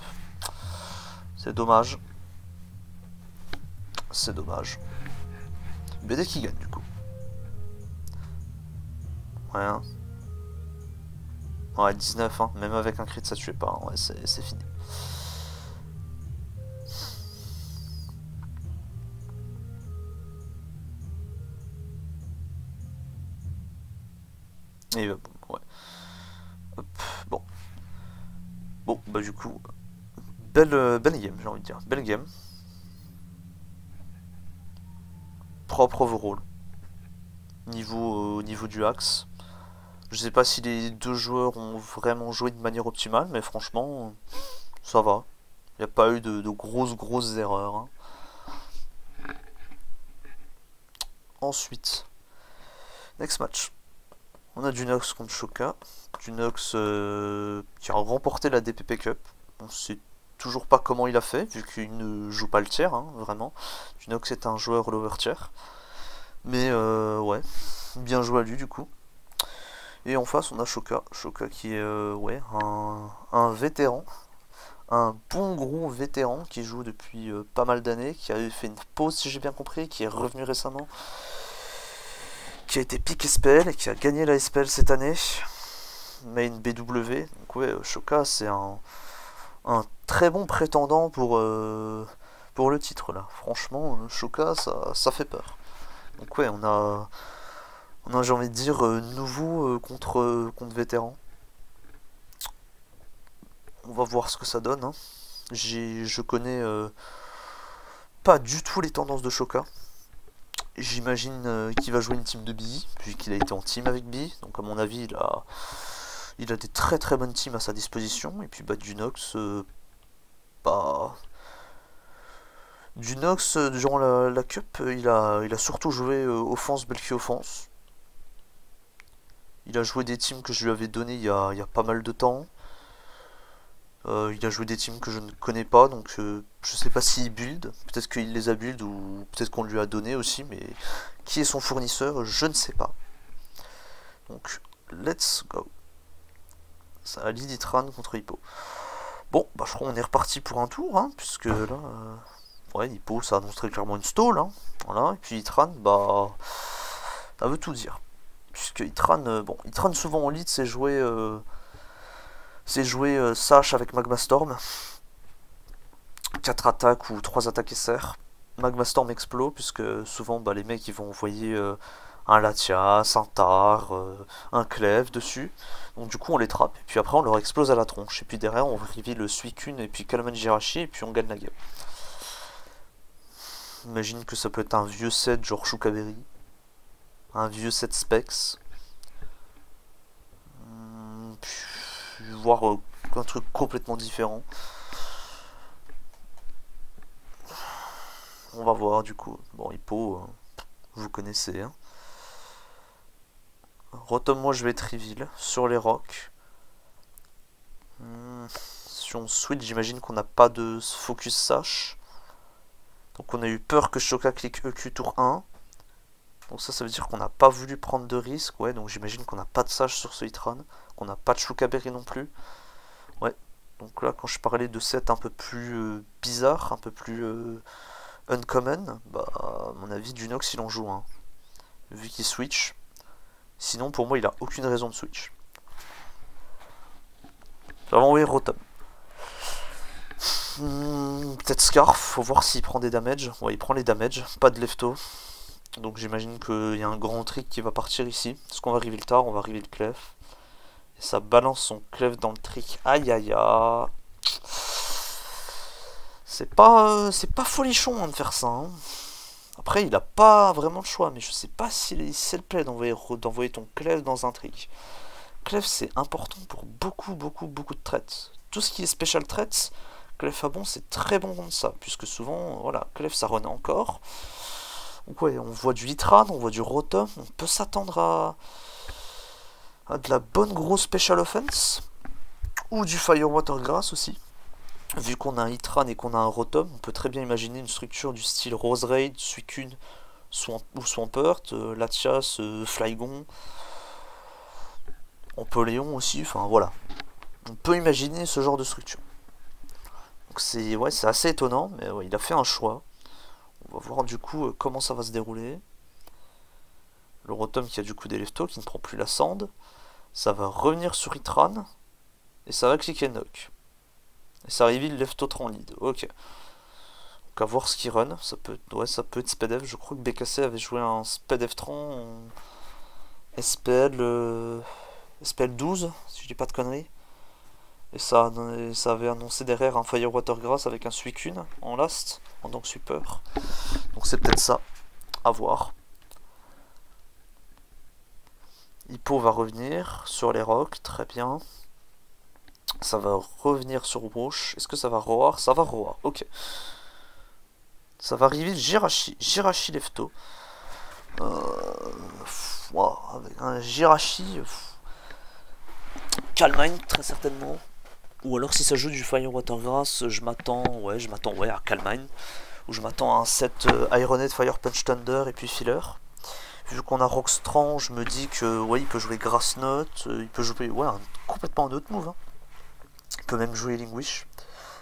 C'est dommage. C'est dommage. BD qui gagne du coup. Ouais. Hein. Ouais, 19, hein. Même avec un crit, ça tuait pas. Hein. Ouais, c'est fini. Et bon, ouais. Hop, bon. Bon, bah du coup, belle game, j'ai envie de dire. Belle game. Propre overall. Niveau du axe. Je sais pas si les deux joueurs ont vraiment joué de manière optimale, mais franchement, ça va. Il n'y a pas eu de grosses erreurs. Hein. Ensuite, next match. On a Dunox contre Shoka. Dunox qui a remporté la DPP Cup. On sait toujours pas comment il a fait, vu qu'il ne joue pas le tiers, hein, vraiment. Dunox est un joueur lower tier. Mais ouais, bien joué à lui du coup. Et en face, on a Shoka. Shoka qui est ouais, un vétéran. Un bon gros vétéran qui joue depuis pas mal d'années, qui avait fait une pause si j'ai bien compris, qui est revenu récemment. qui a été pick SPL et qui a gagné la SPL cette année. Main BW. Donc ouais, Shoka c'est un très bon prétendant pour le titre là. Franchement, Shoka ça fait peur. Donc ouais, on a j'ai envie de dire nouveau contre vétéran. On va voir ce que ça donne. Hein. Je connais pas du tout les tendances de Shoka. J'imagine qu'il va jouer une team de B, vu qu'il a été en team avec B. Donc à mon avis, il a des très très bonnes teams à sa disposition. Et puis bah Dunox, Dunox durant la Cup, il a surtout joué offense, Belki offense. Il a joué des teams que je lui avais donné il y a pas mal de temps. Il a joué des teams que je ne connais pas, donc je sais pas s'il build. Peut-être qu'il les a build ou peut-être qu'on lui a donné aussi, mais qui est son fournisseur, je ne sais pas. Donc, let's go. Ça a lead Itran contre Hippo. Bon, bah je crois qu'on est reparti pour un tour, hein, puisque là... ouais, Hippo, ça annonce très clairement une stall, hein, voilà. Et puis Itran, bah... ça veut tout dire. Puisque Itran, bon, Itran souvent en lead, c'est jouer Sash avec Magma Storm. 4 attaques ou 3 attaques SR. Magma Storm Explo, puisque souvent bah, les mecs ils vont envoyer un Latias, un Tar, un Clef dessus. Donc du coup on les trappe, et puis après on leur explose à la tronche. Et puis derrière on reveal le Suicune et puis Kalman Jirachi, et puis on gagne la game. Imagine que ça peut être un vieux set genre Shukaberry. Un vieux set Specs. Voire un truc complètement différent. On va voir du coup. Bon, Hippo, vous connaissez. Hein. Rotom, moi je vais être reveal sur les rocks. Si on switch, j'imagine qu'on n'a pas de focus Sash. Donc on a eu peur que Shoka clique EQ tour 1. Donc ça veut dire qu'on n'a pas voulu prendre de risque. Ouais, donc j'imagine qu'on n'a pas de Sash sur ce Hitran. Qu'on n'a pas de Shukaberry non plus. Ouais, donc là quand je parlais de set un peu plus bizarre, un peu plus uncommon, bah à mon avis Dunox il en joue un. Vu qu'il switch. Sinon pour moi il a aucune raison de switch. J'avais envoyé Rotom. Peut-être Scarf, faut voir s'il prend des damages. Ouais, il prend les damages, pas de lefto. Donc j'imagine qu'il y a un grand trick qui va partir ici. Est-ce qu'on va arriver le tard? On va arriver le clef. Et ça balance son clef dans le trick. Aïe aïe aïe. C'est pas folichon hein, de faire ça. Hein. Après, il a pas vraiment le choix, mais je sais pas si c'est le play d'envoyer ton clef dans un trick. Clef, c'est important pour beaucoup de traits. Tout ce qui est special traits, clef à bon, c'est très bon contre ça, puisque souvent, voilà, clef ça renaît encore. Donc ouais, on voit du Hitran, on voit du Rotom, on peut s'attendre à de la bonne grosse special offense, ou du Fire Water Grass aussi. Vu qu'on a un Hitran et qu'on a un Rotom, on peut très bien imaginer une structure du style Rose Raid, Suicune ou Swampert, Latias, Flygon, Empoléon aussi, enfin voilà. On peut imaginer ce genre de structure. Donc c'est assez étonnant, mais ouais, il a fait un choix. On va voir du coup comment ça va se dérouler. Le Rotom qui a du coup des leftos, qui ne prend plus la sand. Ça va revenir sur Hitran. Et ça va cliquer knock. Et ça reveal lefto en lead. Ok. Donc à voir ce qui run. Ça peut être SPDF. Je crois que BKC avait joué un SPDF Tron en SPL 12, si je dis pas de conneries. Et ça avait annoncé derrière un Fire Water Grass avec un Suicune en last, en tant que super. Donc c'est peut-être ça. À voir. Hippo va revenir sur les rocks, très bien. Ça va revenir sur Wash. Est-ce que ça va roar? Ça va roar, ok. Ça va arriver Jirachi lefto. Avec un Jirachi. Calmine, très certainement. Ou alors si ça joue du Fire Water Grass, je m'attends à Calmine. Ou je m'attends à un set Ironhead, Fire Punch Thunder et puis Filler. Vu qu'on a Rockstrand, je me dis que ouais, il peut jouer Grass Note, il peut jouer complètement un autre move. Hein. Il peut même jouer Linguish.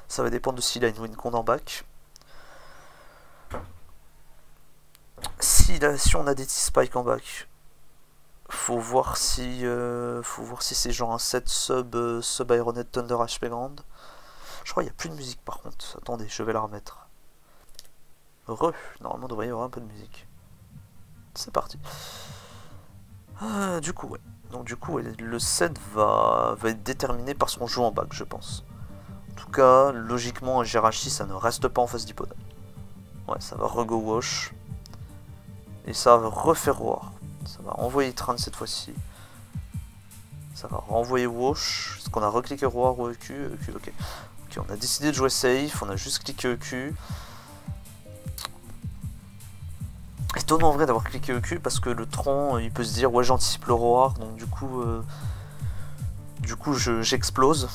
Ça va dépendre de s'il a une Wincon en back. Si on a des T-Spike en back, faut voir si c'est genre un set sub Ironhead Thunder HP Grand. Je crois qu'il n'y a plus de musique par contre. Attendez, je vais la remettre. Normalement, il devrait y avoir un peu de musique. C'est parti. Du coup, ouais. Donc du coup, ouais, le set va être déterminé par ce qu'on joue en back, je pense. En tout cas, logiquement, un Jirachi, ça ne reste pas en face d'Hippodon. Ouais, ça va rego wash. Et ça va refaire War. Ça va envoyer Tran cette fois-ci. Ça va renvoyer wash. Est-ce qu'on a recliqué War ou EQ? EQ, ok. Ok, on a décidé de jouer safe, on a juste cliqué EQ. Étonnant en vrai d'avoir cliqué EQ parce que le Tron il peut se dire ouais j'anticipe le Roar donc du coup j'explose.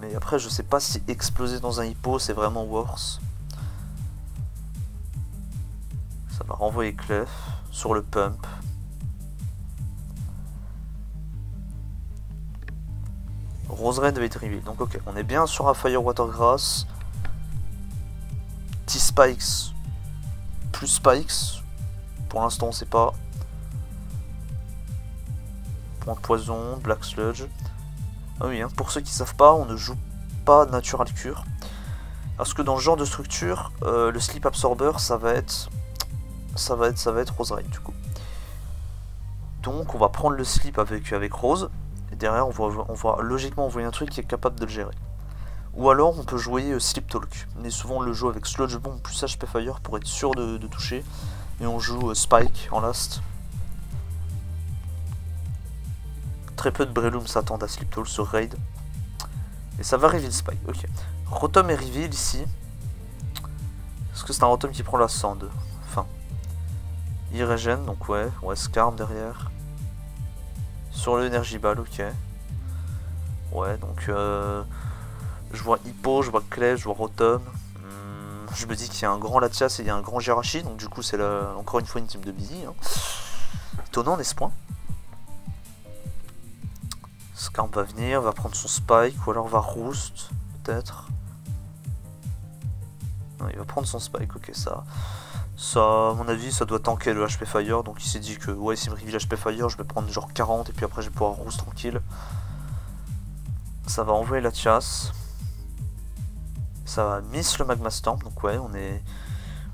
Mais après je sais pas si exploser dans un hippo c'est vraiment worse. Ça va renvoyer Clef sur le pump. Rose-Red va être reveal. Donc ok, on est bien sur un Fire Water Grass. T-Spikes plus Spikes. Pour l'instant on sait pas. Point de poison, Black Sludge. Ah oui, hein, pour ceux qui savent pas, on ne joue pas Natural Cure. Parce que dans ce genre de structure, le Sleep Absorber ça va être Rose-Red du coup. Donc on va prendre le Sleep avec Rose. Et derrière on va logiquement envoyer un truc qui est capable de le gérer. Ou alors on peut jouer Sleep Talk. Mais souvent on le joue avec Sludge Bomb plus HP Fire pour être sûr de toucher. Et on joue Spike en last. Très peu de Breloom s'attendent à Sleep Talk sur Raid. Et ça va reveal Spike, ok. Rotom est reveal ici. Est-ce que c'est un Rotom qui prend la Sand? Enfin. Il régène, donc ouais Scarm derrière. Sur le Energy Ball, ok. Ouais, donc je vois Hippo, je vois Clay, je vois Rotom. Je me dis qu'il y a un grand Latias et il y a un grand Jirachi, donc du coup c'est encore une fois une team de busy. Hein. Étonnant, n'est-ce point? Scarm va venir, va prendre son Spike, ou alors va Roost, peut-être. Non, il va prendre son Spike, ok, ça, à mon avis, ça doit tanker le HP Fire, donc il s'est dit que, ouais, s'il me reveal HP Fire, je vais prendre genre 40, et puis après je vais pouvoir Roost tranquille. Ça va envoyer la chasse. Ça va miss le Magma Storm, donc ouais,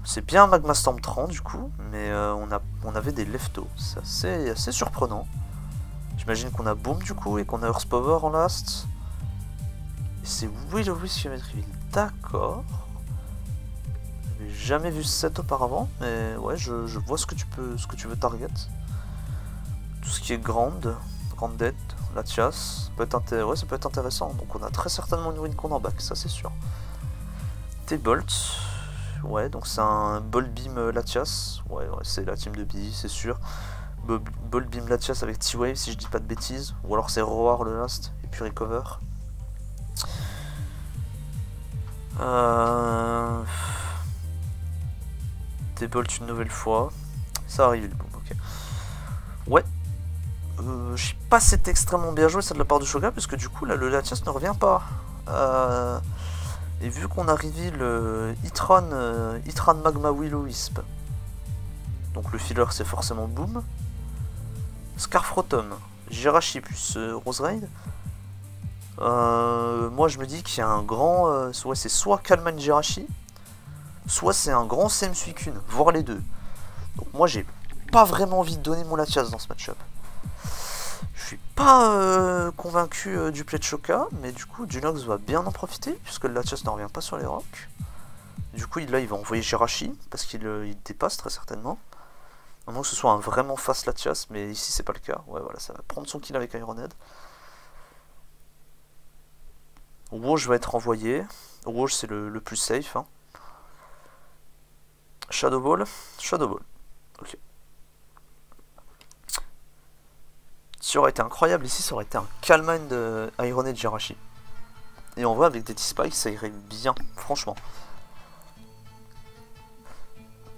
c'est bien un Magma Storm 30 du coup, mais on avait des leftos, c'est assez surprenant. J'imagine qu'on a Boom du coup, et qu'on a Earth Power en last. Et c'est Will-O-Wisp qui va être reveal, d'accord. J'avais jamais vu ce set auparavant, mais ouais, je vois ce que tu veux target. Tout ce qui est Grounded, la chasse, ça peut être intéressant. Donc on a très certainement une win con en back, ça c'est sûr. T-Bolt, ouais, donc c'est un Bolt Beam Latias, ouais c'est la team de Billy, c'est sûr. Bolt Beam Latias avec T-Wave si je dis pas de bêtises, ou alors c'est Roar le last, et puis Recover. T-Bolt une nouvelle fois, ça arrive le boom, ok. Ouais. Je sais pas si c'est extrêmement bien joué ça de la part de Shoga parce que du coup là le Latias ne revient pas. Et vu qu'on a reveal Itran Magma Will-O-Wisp, donc le filler c'est forcément Boom. Scarf Rotom, Jirachi plus Rose Raid. Moi je me dis qu'il y a un grand. C'est soit Calman Jirachi, soit c'est un grand Same Suicune, voire les deux. Donc moi j'ai pas vraiment envie de donner mon Latias dans ce match-up. Je suis pas convaincu du play de Shoka, mais du coup Junox va bien en profiter, puisque le Latias ne revient pas sur les rocks. Du coup là il va envoyer Jirachi, parce qu'il dépasse très certainement. À moins que ce soit un vraiment fast Latias, mais ici c'est pas le cas. Ouais voilà, ça va prendre son kill avec Ironhead. Wash va être envoyé. Wash c'est le plus safe. Hein. Shadow Ball. Ok. Ce qui aurait été incroyable ici, ça aurait été un Calmine de Ironhead Jirachi. Et en vrai, avec des T-Spikes, ça irait bien, franchement.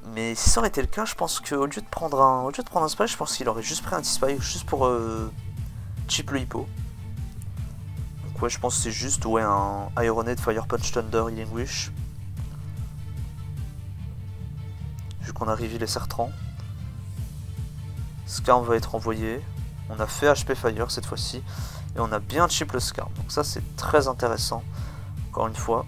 Mais si ça aurait été le cas, je pense qu'au lieu de prendre un Spike, je pense qu'il aurait juste pris un T-Spike juste pour chip le hippo. Donc ouais, je pense que c'est juste un Ironhead Fire Punch Thunder Healing Wish. Vu qu'on a reveal les Sertrans. Skarm va être envoyé. On a fait HP Fire cette fois-ci. Et on a bien chip le Skarm. Donc ça c'est très intéressant. Encore une fois.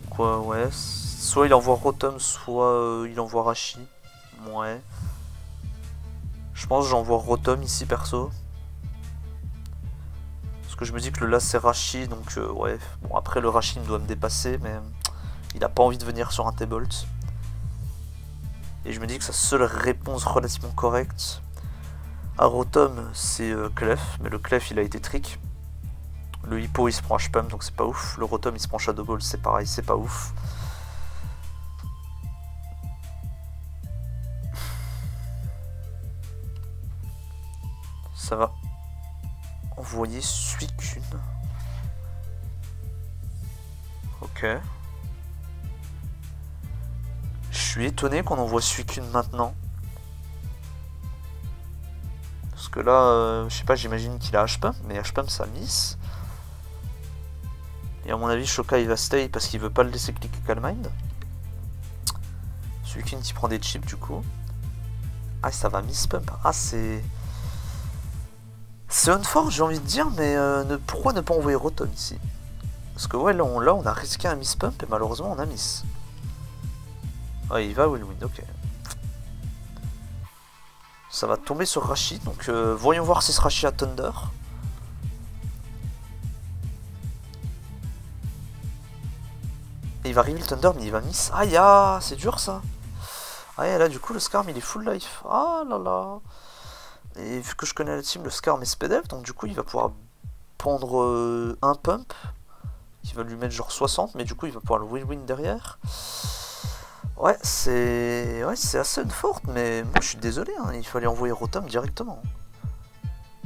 Quoi, ouais. Soit il envoie Rotom, soit il envoie Rashi. Ouais. Je pense que j'envoie Rotom ici perso. Parce que je me dis que le last c'est Rashi. Donc ouais. Bon après le Rashi doit me dépasser. Mais il a pas envie de venir sur un T-Bolt. Et je me dis que sa seule réponse relativement correcte à Rotom, c'est Clef. Mais le Clef, il a été trick. Le Hippo, il se prend H-Pump, donc c'est pas ouf. Le Rotom, il se prend Shadow Ball, c'est pareil, c'est pas ouf. Ça va envoyer Suicune. Ok. Je suis étonné qu'on envoie Suicune maintenant. Parce que là, je sais pas, j'imagine qu'il a H-Pump, mais H-Pump ça miss. Et à mon avis, Shoka il va stay parce qu'il veut pas le laisser cliquer Calm Mind. Suicune qui prend des chips du coup. Ah, ça va miss pump. Ah, c'est. C'est unforce, j'ai envie de dire, mais pourquoi ne pas envoyer Rotom ici? Parce que ouais, là on a risqué un miss pump et malheureusement on a miss. Ouais, il va Whirlwind, ok. Ça va tomber sur Rashi, donc voyons voir si ce Rashi a Thunder. Et il va reveal Thunder, mais il va miss. Aïe, ah, c'est dur ça. Ah, là du coup le Skarm il est full life. Ah là là. Et vu que je connais la team, le Skarm est SPDF, donc du coup il va pouvoir prendre un pump qui va lui mettre genre 60, mais du coup il va pouvoir le win-win derrière. Ouais, c'est assez unforte, mais moi je suis désolé, hein, il fallait envoyer Rotom directement.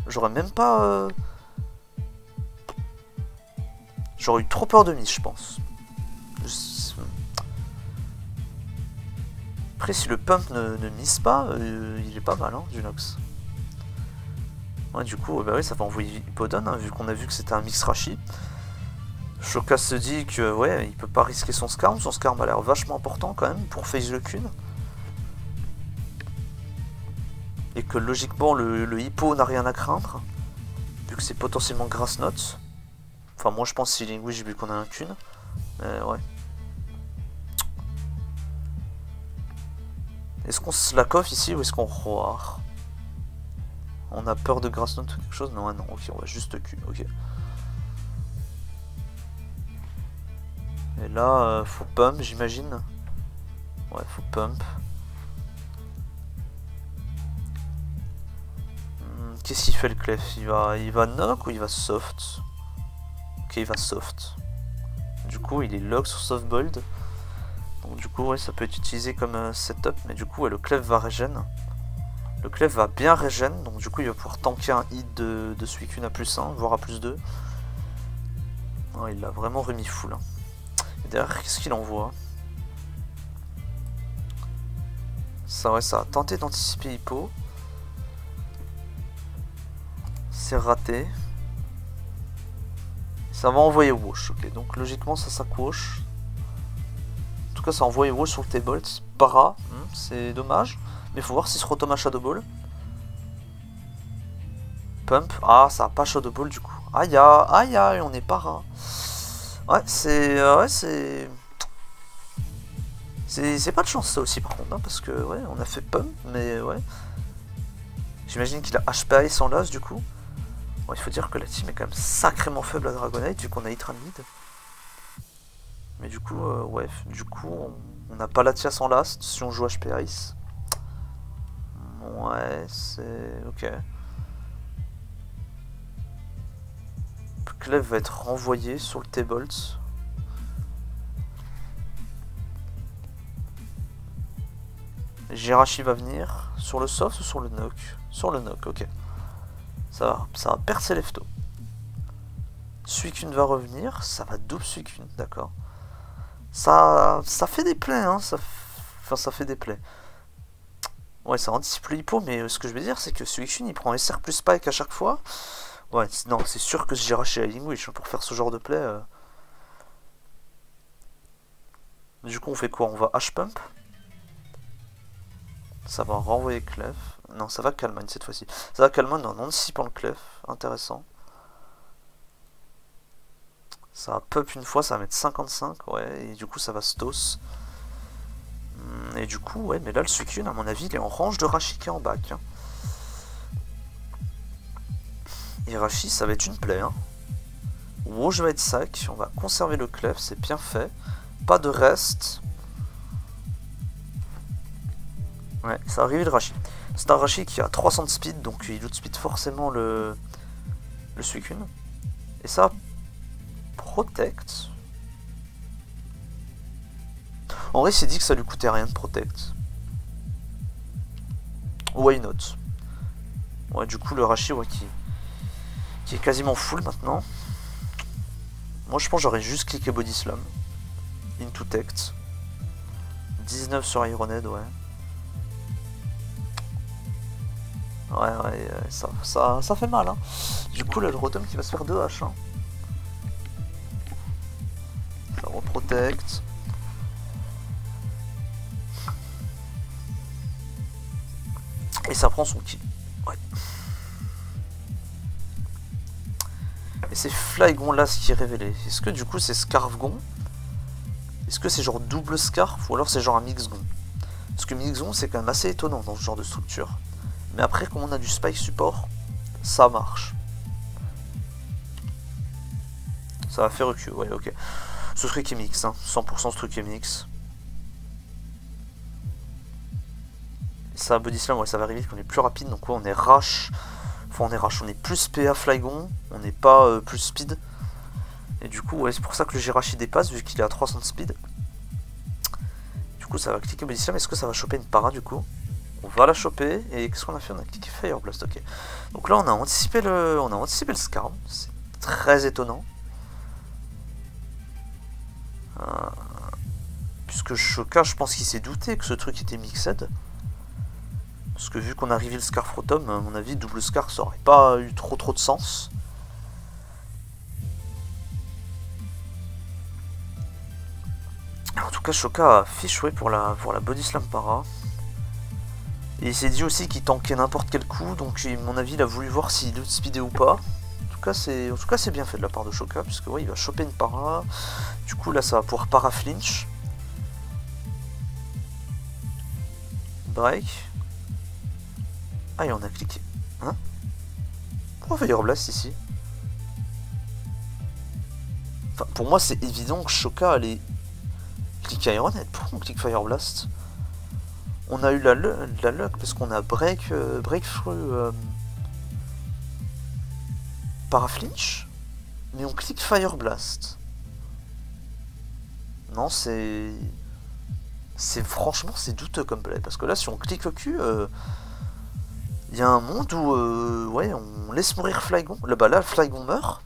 J'aurais même pas... J'aurais eu trop peur de miss, je pense. Après, si le pump ne miss pas, il est pas mal, hein, Junox. Ouais, du coup, bah oui, ça va envoyer Hippodon, hein, vu qu'on a vu que c'était un mix Rashi. Shoka se dit que, ouais, il peut pas risquer son Skarm. Son Skarm a l'air vachement important, quand même, pour face le Kun. Et que, logiquement, le Hippo n'a rien à craindre, vu que c'est potentiellement Grass Knot. Enfin, moi, je pense Sealing Wish, vu qu'on a un Kun. Mais, ouais. Est-ce qu'on slack off ici, ou est-ce qu'on roar? On a peur de Grass Knot ou quelque chose? Non, non, ok, on va juste Q, ok. Et là, faut pump, j'imagine. Ouais, faut pump. Qu'est-ce qu'il fait le Clef? Il va knock ou il va soft? Ok, il va soft. Du coup, il est lock sur soft bold. Donc du coup, ouais, ça peut être utilisé comme setup. Mais du coup, ouais, le Clef va regen. Le Clef va bien regen, donc du coup il va pouvoir tanker un hit de Suicune à plus 1, voire à plus 2. Oh, il l'a vraiment remis full. Hein. Et derrière, qu'est-ce qu'il envoie? Ça, ouais, ça a tenté d'anticiper Hippo. C'est raté. Ça va envoyer Wash, ok. Donc logiquement, ça s'accroche. En tout cas, ça a envoyé Wash sur le T-Bolt. Para, c'est dommage. Mais faut voir si ce Rotom a Shadow Ball. Pump. Ah, ça a pas Shadow Ball du coup. Aïe, aïe, aïe, on est para. Ouais, c'est... c'est pas de chance ça aussi par contre, hein, parce que ouais, on a fait Pump, mais ouais. J'imagine qu'il a HP sans las du coup. Bon, il faut dire que la team est quand même sacrément faible à Dragonite vu qu'on a Hitran mid. Mais du coup, ouais, du coup, on n'a pas Latias sans last si on joue HP Ice. Ouais, c'est... ok. Clef va être renvoyé sur le T-Bolt. Jirachi va venir. Sur le soft ou sur le knock? Sur le knock, ok. Ça va percer Lefto. Suicune va revenir. Ça va double Suicune, d'accord. Ça fait des plays, hein. Enfin, ça fait des plays. Ouais, ça anticipe le hippo, mais ce que je veux dire, c'est que Suicune, il prend SR plus Spike à chaque fois. Ouais, non, c'est sûr que Jirachi a Healing Wish pour faire ce genre de play. Du coup, on fait quoi? On va H-Pump. Ça va renvoyer Clef. Non, ça va Calmine cette fois-ci. Ça va Calmine en anticipant le Clef. Intéressant. Ça va pop une fois, ça va mettre 55, ouais, et du coup ça va Stos. Et du coup, ouais, mais là le Suicune, à mon avis, il est en range de Rashiki en bac. Hein. Et Rashi, ça va être une plaie. Hein. Woj va être sac, on va conserver le Clef, c'est bien fait. Pas de reste. Ouais, ça va arriver le Rashi. C'est un Rashi qui a 300 de speed, donc il outspeed forcément le Suicune. Et ça Protect. En vrai, il s'est dit que ça lui coûtait rien de Protect. Why not? Ouais, du coup, le Rashi, ouais, qui est quasiment full maintenant. Moi, je pense que j'aurais juste cliqué Body Slam. Into Tect. 19 sur Ironhead, ouais. Ouais, ça fait mal, hein. Du coup, là, le Rotom qui va se faire 2 H, hein. Ça reprotect. Et ça prend son kill. Ouais. Et c'est Flygon là ce qui est révélé. Est-ce que du coup c'est Scarfgon? Est-ce que c'est genre double Scarf? Ou alors c'est genre un Mixgon? Parce que Mixgon c'est quand même assez étonnant dans ce genre de structure. Mais après, comme on a du Spike Support, ça marche. Ça va faire recul, ouais, ok. Ce truc est mix, hein. 100% ce truc est mix. Ça, Body Slam, ouais, ça va arriver qu'on est plus rapide, donc ouais, on est rush. Enfin, on est plus PA Flygon, on n'est pas plus speed. Et du coup, ouais, c'est pour ça que le Jirachi dépasse, vu qu'il est à 300 de speed. Du coup, ça va cliquer Body Slam. Est-ce que ça va choper une para, du coup? On va la choper. Et qu'est-ce qu'on a fait? On a cliqué Fire Blast, ok. Donc là, on a anticipé le Scarm. C'est très étonnant. Puisque Shoka, je pense qu'il s'est douté que ce truc était mixed. Parce que vu qu'on a arrivé le Scarf Rotom, à mon avis, double Scarf, ça aurait pas eu trop de sens. En tout cas, Shoka a fichoué pour la Body Slam Para. Et il s'est dit aussi qu'il tankait n'importe quel coup, donc à mon avis, il a voulu voir s'il outspeedait ou pas. En tout cas, c'est bien fait de la part de Shoka, puisque ouais, il va choper une para. Du coup, là, ça va pouvoir para flinch. Break. Ah, et on a cliqué. Hein? Pourquoi Fire Blast ici? Enfin, pour moi, c'est évident que Shoka allait cliquer Ironhead. Pourquoi on clique Fire Blast? On a eu la luck parce qu'on a Breakthrough Paraflinch, mais on clique Fire Blast. Non, franchement, c'est douteux comme play, parce que là, si on clique au cul, il y a un monde où ouais, on laisse mourir Flygon. Là, Flygon meurt.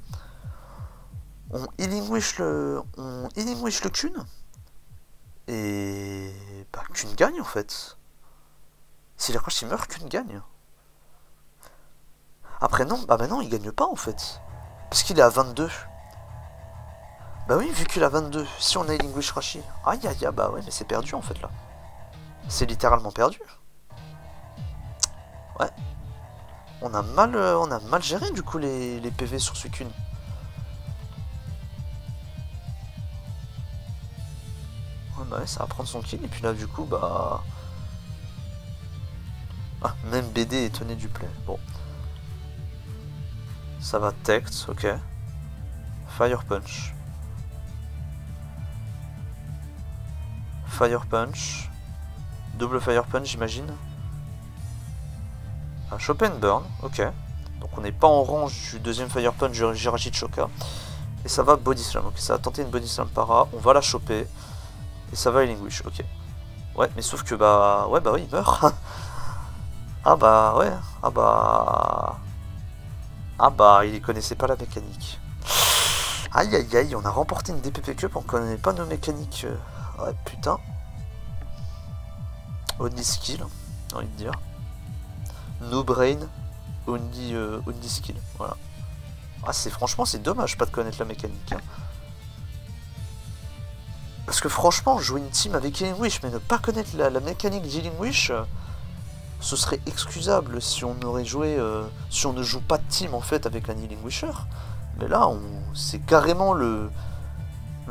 On Illingwish le Kun. Et bah, Kun gagne en fait. Si la Crush il meurt, Kun gagne. Après non, bah non, il gagne pas en fait. Parce qu'il est à 22. Bah oui, vu qu'il a 22, si on a Illingwish Rashi. Aïe aïe aïe, bah ouais, mais c'est perdu en fait là. C'est littéralement perdu. Ouais. On a mal géré du coup les PV sur ce Kun. Ouais, bah ouais, ça va prendre son kill, et puis là du coup, bah... Ah, même BD est étonné du play. Bon. Ça va Tect, ok. Fire Punch. Fire Punch. Double Fire Punch, j'imagine. Ah, Chopin Burn, ok. Donc on n'est pas en range du deuxième Fire Punch du Jirachi de Shoka. Et ça va Body Slam, ok. Ça va tenter une Body Slam para, on va la choper. Et ça va Illingwish, ok. Ouais, mais sauf que bah... Ouais, bah oui, il meurt. Ah bah ouais, ah bah il connaissait pas la mécanique. Aïe aïe aïe, on a remporté une DPP Cup, on connaît pas nos mécaniques. Ouais putain. Only skill, j'ai envie de dire. No brain, only skill, voilà. Ah franchement c'est dommage pas de connaître la mécanique. Hein. Parce que franchement, jouer une team avec Illingwish, mais ne pas connaître la mécanique d'Illingwish, ce serait excusable si on aurait joué, si on ne joue pas de team en fait avec un Healing Wisher. Mais là, c'est carrément on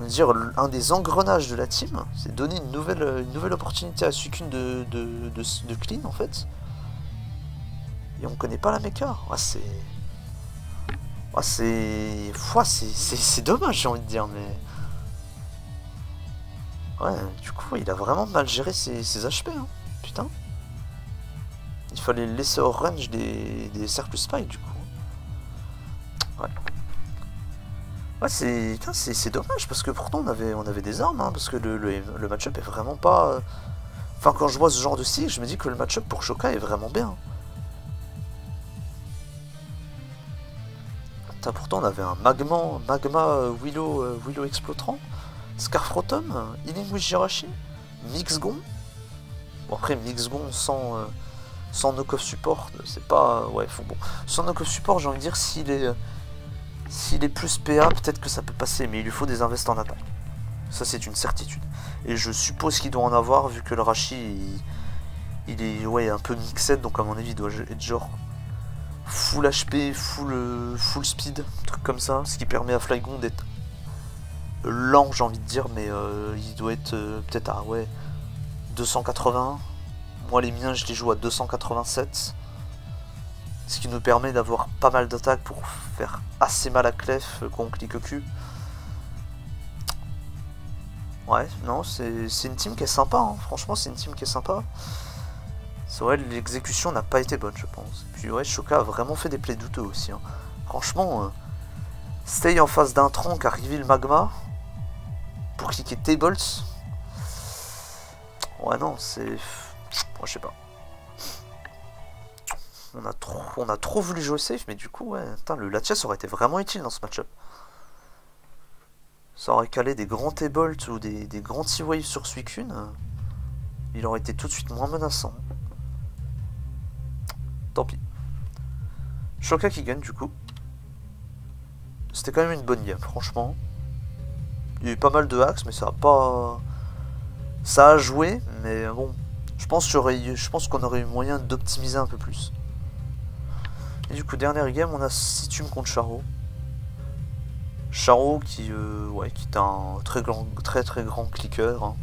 va dire, un des engrenages de la team. C'est donner une nouvelle opportunité à Suicune de clean en fait. Et on connaît pas la mecha. C'est dommage, j'ai envie de dire, mais... Ouais, du coup, il a vraiment mal géré ses HP, hein. Putain. Il fallait le laisser au range des cercles spike, du coup. Ouais. Ouais, c'est dommage, parce que pourtant, on avait des armes, hein, parce que le match-up est vraiment pas... Enfin, quand je vois ce genre de cycle, je me dis que le match-up pour Shoka est vraiment bien. Putain, pourtant, on avait un Magma Willow Explotrant. Scarfrotum, Healing with Jirachi, Mixgon. Bon, après, Mixgon sans knock-off support, c'est pas... Ouais, bon. Sans knock-off support, j'ai envie de dire, s'il est plus PA, peut-être que ça peut passer, mais il lui faut des invests en attaque. Ça, c'est une certitude. Et je suppose qu'il doit en avoir, vu que le Rashi, il est ouais, un peu mixed, donc à mon avis, il doit être genre full HP, full speed, un truc comme ça, ce qui permet à Flygon d'être lent, j'ai envie de dire, mais il doit être peut-être à 280. Moi, les miens, je les joue à 287. Ce qui nous permet d'avoir pas mal d'attaques pour faire assez mal à Clef quand on clique au cul. Ouais, non, c'est une team qui est sympa, hein. Franchement, c'est une team qui est sympa. C'est vrai, l'exécution n'a pas été bonne, je pense. Et puis, ouais, Shoka a vraiment fait des plays douteux aussi, hein. Franchement, stay en face d'un tronc, arriver le magma pour cliquer Tables. Ouais, non, c'est... Moi, je sais pas. On a trop voulu jouer safe, mais du coup, ouais, putain, le Latias aurait été vraiment utile dans ce match-up. Ça aurait calé des grands T-Bolt ou des grands T-Wave sur Suicune. Il aurait été tout de suite moins menaçant. Tant pis. Shoka qui gagne, du coup. C'était quand même une bonne game, franchement. Il y a eu pas mal de hacks, mais ça a pas... Ça a joué, mais bon... Je pense qu'on aurait eu moyen d'optimiser un peu plus. Et du coup, dernière game, on a Situme contre Charo. Charo qui est un très grand clicker. Hein.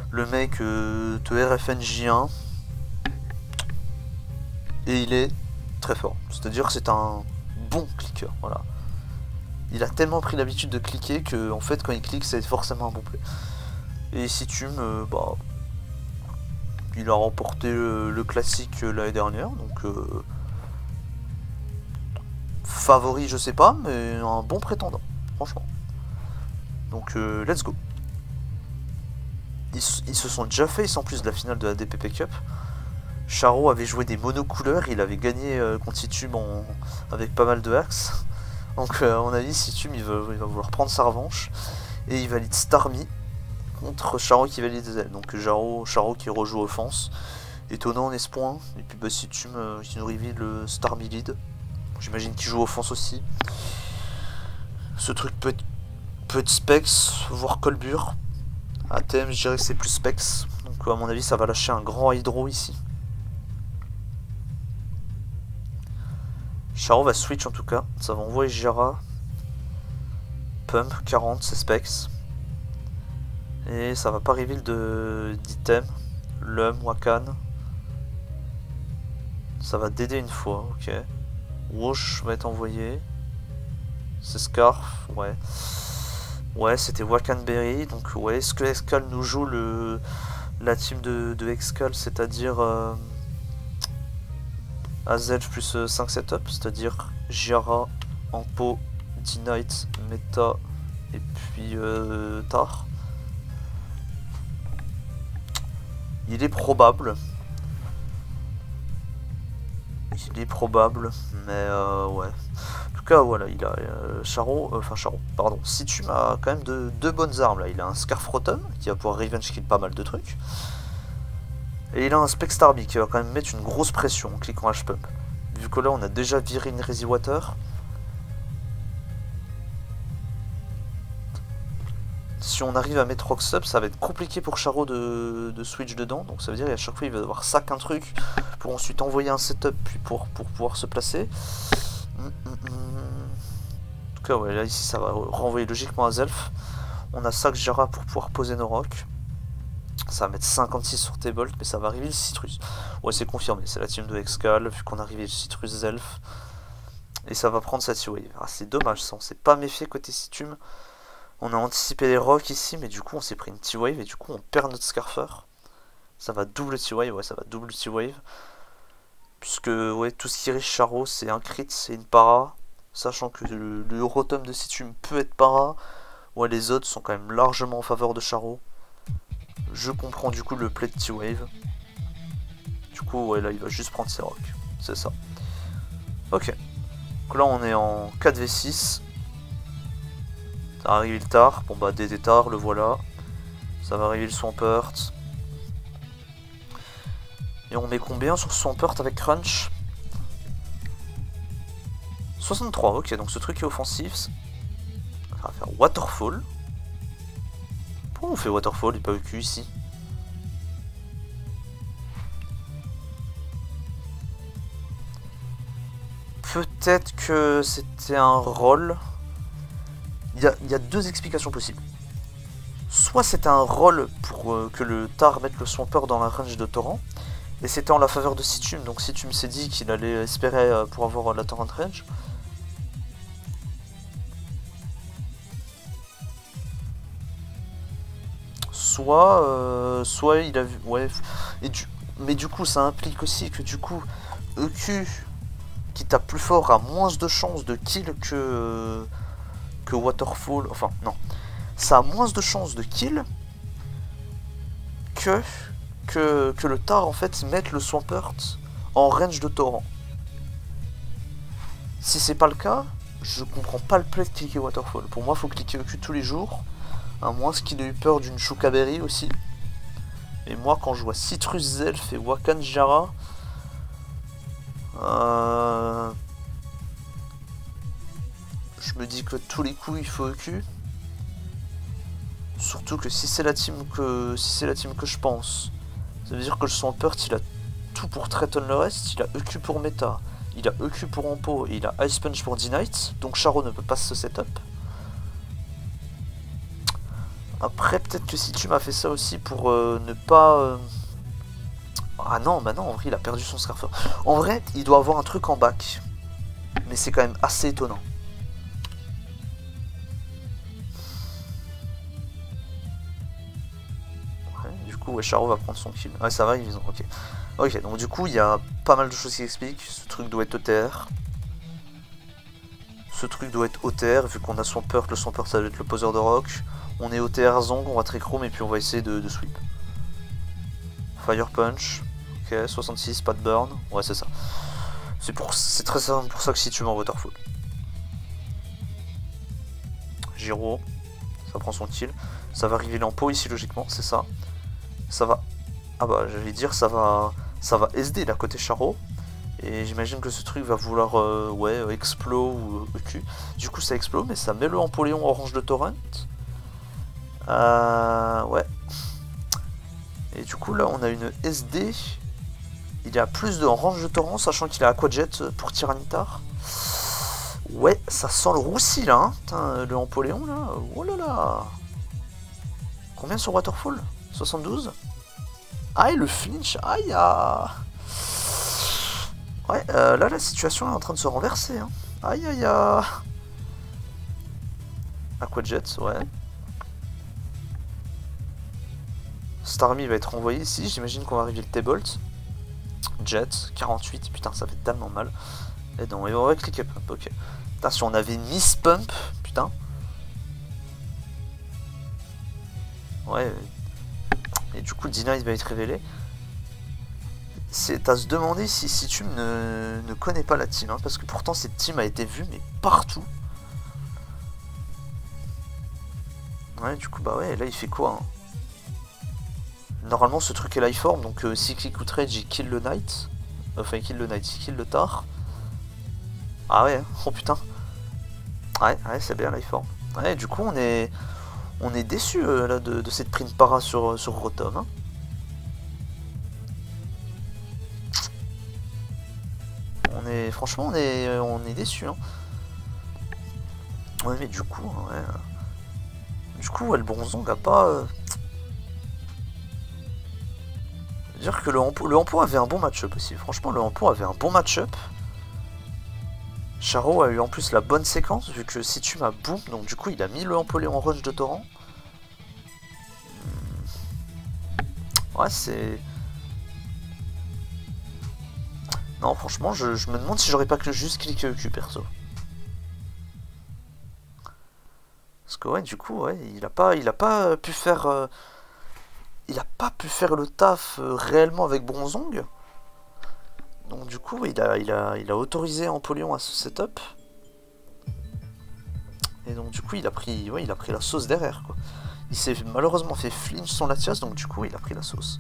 Le mec de RFNJ1. Et il est très fort. C'est-à-dire que c'est un bon clicker. Voilà. Il a tellement pris l'habitude de cliquer que en fait quand il clique c'est forcément un bon play. Et Situme, il a remporté le classique l'année dernière, donc favori je sais pas, mais un bon prétendant, franchement. Donc let's go. Ils se sont déjà fait, en plus de la finale de la DPP Cup. Charo avait joué des monocouleurs, il avait gagné contre Situme avec pas mal de hacks. Donc à mon avis, Situme il va vouloir prendre sa revanche. Et il valide Starmie contre Charo qui valide Zell. Donc Charo qui rejoue offense. Étonnant n'est ce point. Et puis Situme qui nous reveal le Starmie lead. J'imagine qu'il joue offense aussi. Ce truc peut être Specs, voire Colbur. À thème, je dirais que c'est plus Specs. Donc à mon avis, ça va lâcher un grand Hydro ici. Charo va switch en tout cas. Ça va envoyer Jira. Pump 40, c'est Specs. Et ça va pas reveal d'item. Lum, Wakan. Ça va DD une fois, ok. Woosh va être envoyé. C'est Scarf, ouais. Ouais, c'était Wakanberry. Donc, ouais, est-ce que Excal nous joue la team de Excal, c'est-à-dire AZ plus 5 setup, c'est-à-dire Jira, Ampo, D-Knight, Meta et puis Tar. Il est probable. Mais ouais. En tout cas, voilà, il a Situme a quand même deux bonnes armes là. Il a un Scarfrotum qui va pouvoir revenge kill pas mal de trucs. Et il a un Spec Starmie qui va quand même mettre une grosse pression en cliquant H-Pump. Vu que là, on a déjà viré une Crazy Water. si on arrive à mettre Rocks up, ça va être compliqué pour Charo de switch dedans. Donc ça veut dire qu'à chaque fois il va devoir sac un truc pour ensuite envoyer un setup puis pour pouvoir se placer. En tout cas ouais, là ici ça va renvoyer logiquement à Zelf. On a sac Jara pour pouvoir poser nos rocs. Ça va mettre 56 sur T-Bolt, mais ça va arriver le Citrus. Ouais, c'est confirmé, c'est la team de Excal, vu qu'on a arrivé le Citrus Zelf. Et ça va prendre sa T-Wave. Ah, c'est dommage, ça, on s'est pas méfié côté Citum. On a anticipé les rocks ici, mais du coup, on s'est pris une T-Wave, et du coup, on perd notre Scarfer. Ça va double T-Wave, ouais, ça va double T-Wave. Puisque, ouais, tout ce qui riche Charo, c'est un crit, c'est une para. Sachant que le Eurotom de Citum peut être para. Ouais, les autres sont quand même largement en faveur de Charo. Je comprends du coup le play de T-Wave. Du coup, ouais, là, il va juste prendre ses rocks. C'est ça. Ok. Donc là, on est en 4v6. Ça va arriver le tard. Bon, bah, DD tard, le voilà. Ça va arriver le Swampert. Et on met combien sur Swampert avec Crunch? 63, ok. Donc ce truc est offensif. Ça va faire Waterfall. Pourquoi on fait Waterfall et pas EQ ici? Peut-être que c'était un roll. Il y a deux explications possibles. Soit c'était un roll pour que le Tar mette le Swampert dans la range de Torrent. Et c'était en la faveur de Citum. Donc Citum s'est dit qu'il allait espérer pour avoir la Torrent range. Soit il a vu, ouais, mais du coup ça implique aussi que du coup EQ qui tape plus fort a moins de chances de kill que Waterfall, enfin non, ça a moins de chances de kill que le Tar en fait mette le Swampert en range de Torrent. Si c'est pas le cas, je comprends pas le play de cliquer Waterfall. Pour moi faut cliquer EQ tous les jours. À moins qu'il ait eu peur d'une Choukaberry aussi. Et moi, quand je vois Citrus Zelf et Wakan Jara, je me dis que tous les coups, il faut EQ. Surtout que si c'est la team que je pense, ça veut dire que le Swampert, il a tout pour threaten le reste. Il a EQ pour méta, il a EQ pour Ampo, et il a Ice Punch pour D-Knight. Donc Charo ne peut pas se setup. Après, peut-être que si tu m'as fait ça aussi pour ne pas... Ah non, bah non, en vrai, il a perdu son Scarfer. En vrai, il doit avoir un truc en back. Mais c'est quand même assez étonnant. Ouais, du coup, ouais, Charo va prendre son kill. Ouais, ça va, ils ont... Ok. Ok, donc du coup, il y a pas mal de choses qui expliquent. Ce truc doit être OTR. Ce truc doit être OTR, vu qu'on a son Perk. Le son Perk, ça doit être le poseur de rock. On est OTR Zong, on va Trick Room et puis on va essayer de sweep. Fire Punch. Ok, 66, pas de burn. Ouais, c'est ça. C'est très simple pour ça que si tu mets en Waterfall. Giro. Ça prend son kill. Ça va arriver l'empo ici logiquement, c'est ça. Ça va... Ah bah j'allais dire ça va SD là côté Charo. Et j'imagine que ce truc va vouloir ouais, Explo ou EQ. Du coup ça explose, mais ça met le Empoléon orange de Torrent. Ouais. Et du coup là on a une SD. Il y a plus de range de Torrent, sachant qu'il a Aquajet pour Tyranitar. Ouais, ça sent le roussi là, hein. Putain, le Empoléon là. Oh là là. Combien sur Waterfall? 72. Aïe, le flinch. Aïe, ah. Ouais, là la situation est en train de se renverser, hein. Aïe, aïe, aïe. Aquajet, ouais. Starmie va être envoyé ici, j'imagine qu'on va arriver le T-Bolt. Jet, 48, putain ça fait tellement mal. Et non, et on va cliquer pump, ok. Putain, si on avait Miss Pump, putain. Ouais. Et du coup, Dina il va être révélé. C'est à se demander si tu ne connais pas la team, hein, parce que pourtant cette team a été vue, mais partout. Ouais, du coup, bah ouais, là il fait quoi, hein? Normalement ce truc est lifeform, donc si click outrage il kill le knight. Enfin il kill le knight, il kill le tar. Ah ouais, oh putain. Ouais, c'est bien lifeform. Ouais, du coup on est On est déçu là de cette prime para sur Rotom. Hein. Franchement, on est déçu. Hein. Ouais, mais du coup, ouais. Du coup, ouais, le Bronzong a pas. Dire que le Hampo avait un bon match-up aussi. Franchement, le Hampo avait un bon match-up. Charo a eu en plus la bonne séquence, vu que Situm a boom, donc du coup il a mis le Empoléon rush de Torrent. Ouais, c'est... Non, franchement, je me demande si j'aurais pas que juste cliqué EQ perso. Parce que ouais, du coup, ouais, il a pas pu faire... il a pas pu faire le taf réellement avec Bronzong. Donc du coup, il a autorisé Empoléon à ce setup. Et donc du coup, il a pris la sauce derrière, quoi. Il s'est malheureusement fait flinch son Latias, donc du coup, il a pris la sauce.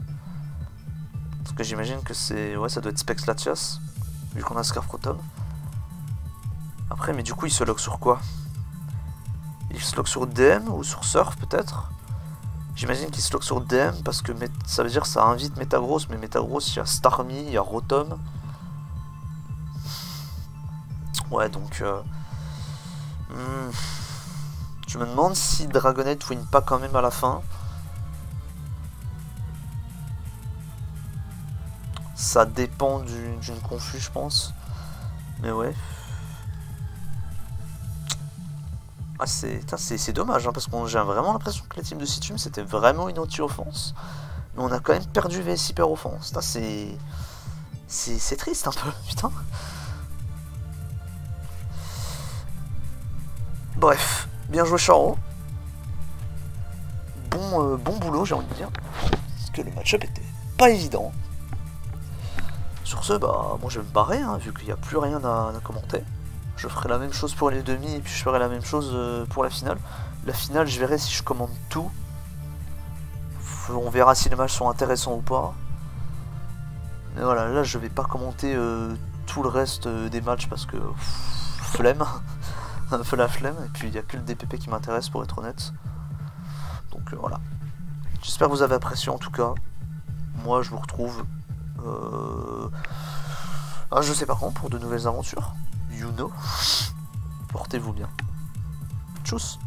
Parce que j'imagine que c'est... Ouais, ça doit être Specs Latias, vu qu'on a Scarf Rotom. Après, mais du coup, il se log sur quoi? Il se log sur DM ou sur Surf, peut-être? J'imagine qu'il se log sur DM, parce que ça veut dire que ça invite Metagross, mais Metagross, il y a Starmie, il y a Rotom. Ouais, donc... Je me demande si Dragonette win pas quand même à la fin. Ça dépend d'une confus, je pense. Mais ouais. Ah, c'est dommage, hein, parce que j'ai vraiment l'impression que la team de Situm, c'était vraiment une anti-offense. Mais on a quand même perdu VS Hyper Offense. C'est triste un peu, putain. Bref, bien joué Charo. Bon boulot, j'ai envie de dire. Parce que le match-up était pas évident. Sur ce, bah, moi je vais me barrer, hein, vu qu'il n'y a plus rien à commenter. Je ferai la même chose pour les demi, et puis je ferai la même chose pour la finale. La finale, je verrai si je commande tout. On verra si les matchs sont intéressants ou pas. Mais voilà, là je vais pas commenter tout le reste des matchs parce que... flemme. Un peu la flemme, et puis il n'y a que le DPP qui m'intéresse pour être honnête. Donc voilà. J'espère que vous avez apprécié en tout cas. Moi je vous retrouve... je sais pas quand pour de nouvelles aventures. You know. Portez-vous bien. Tchuss.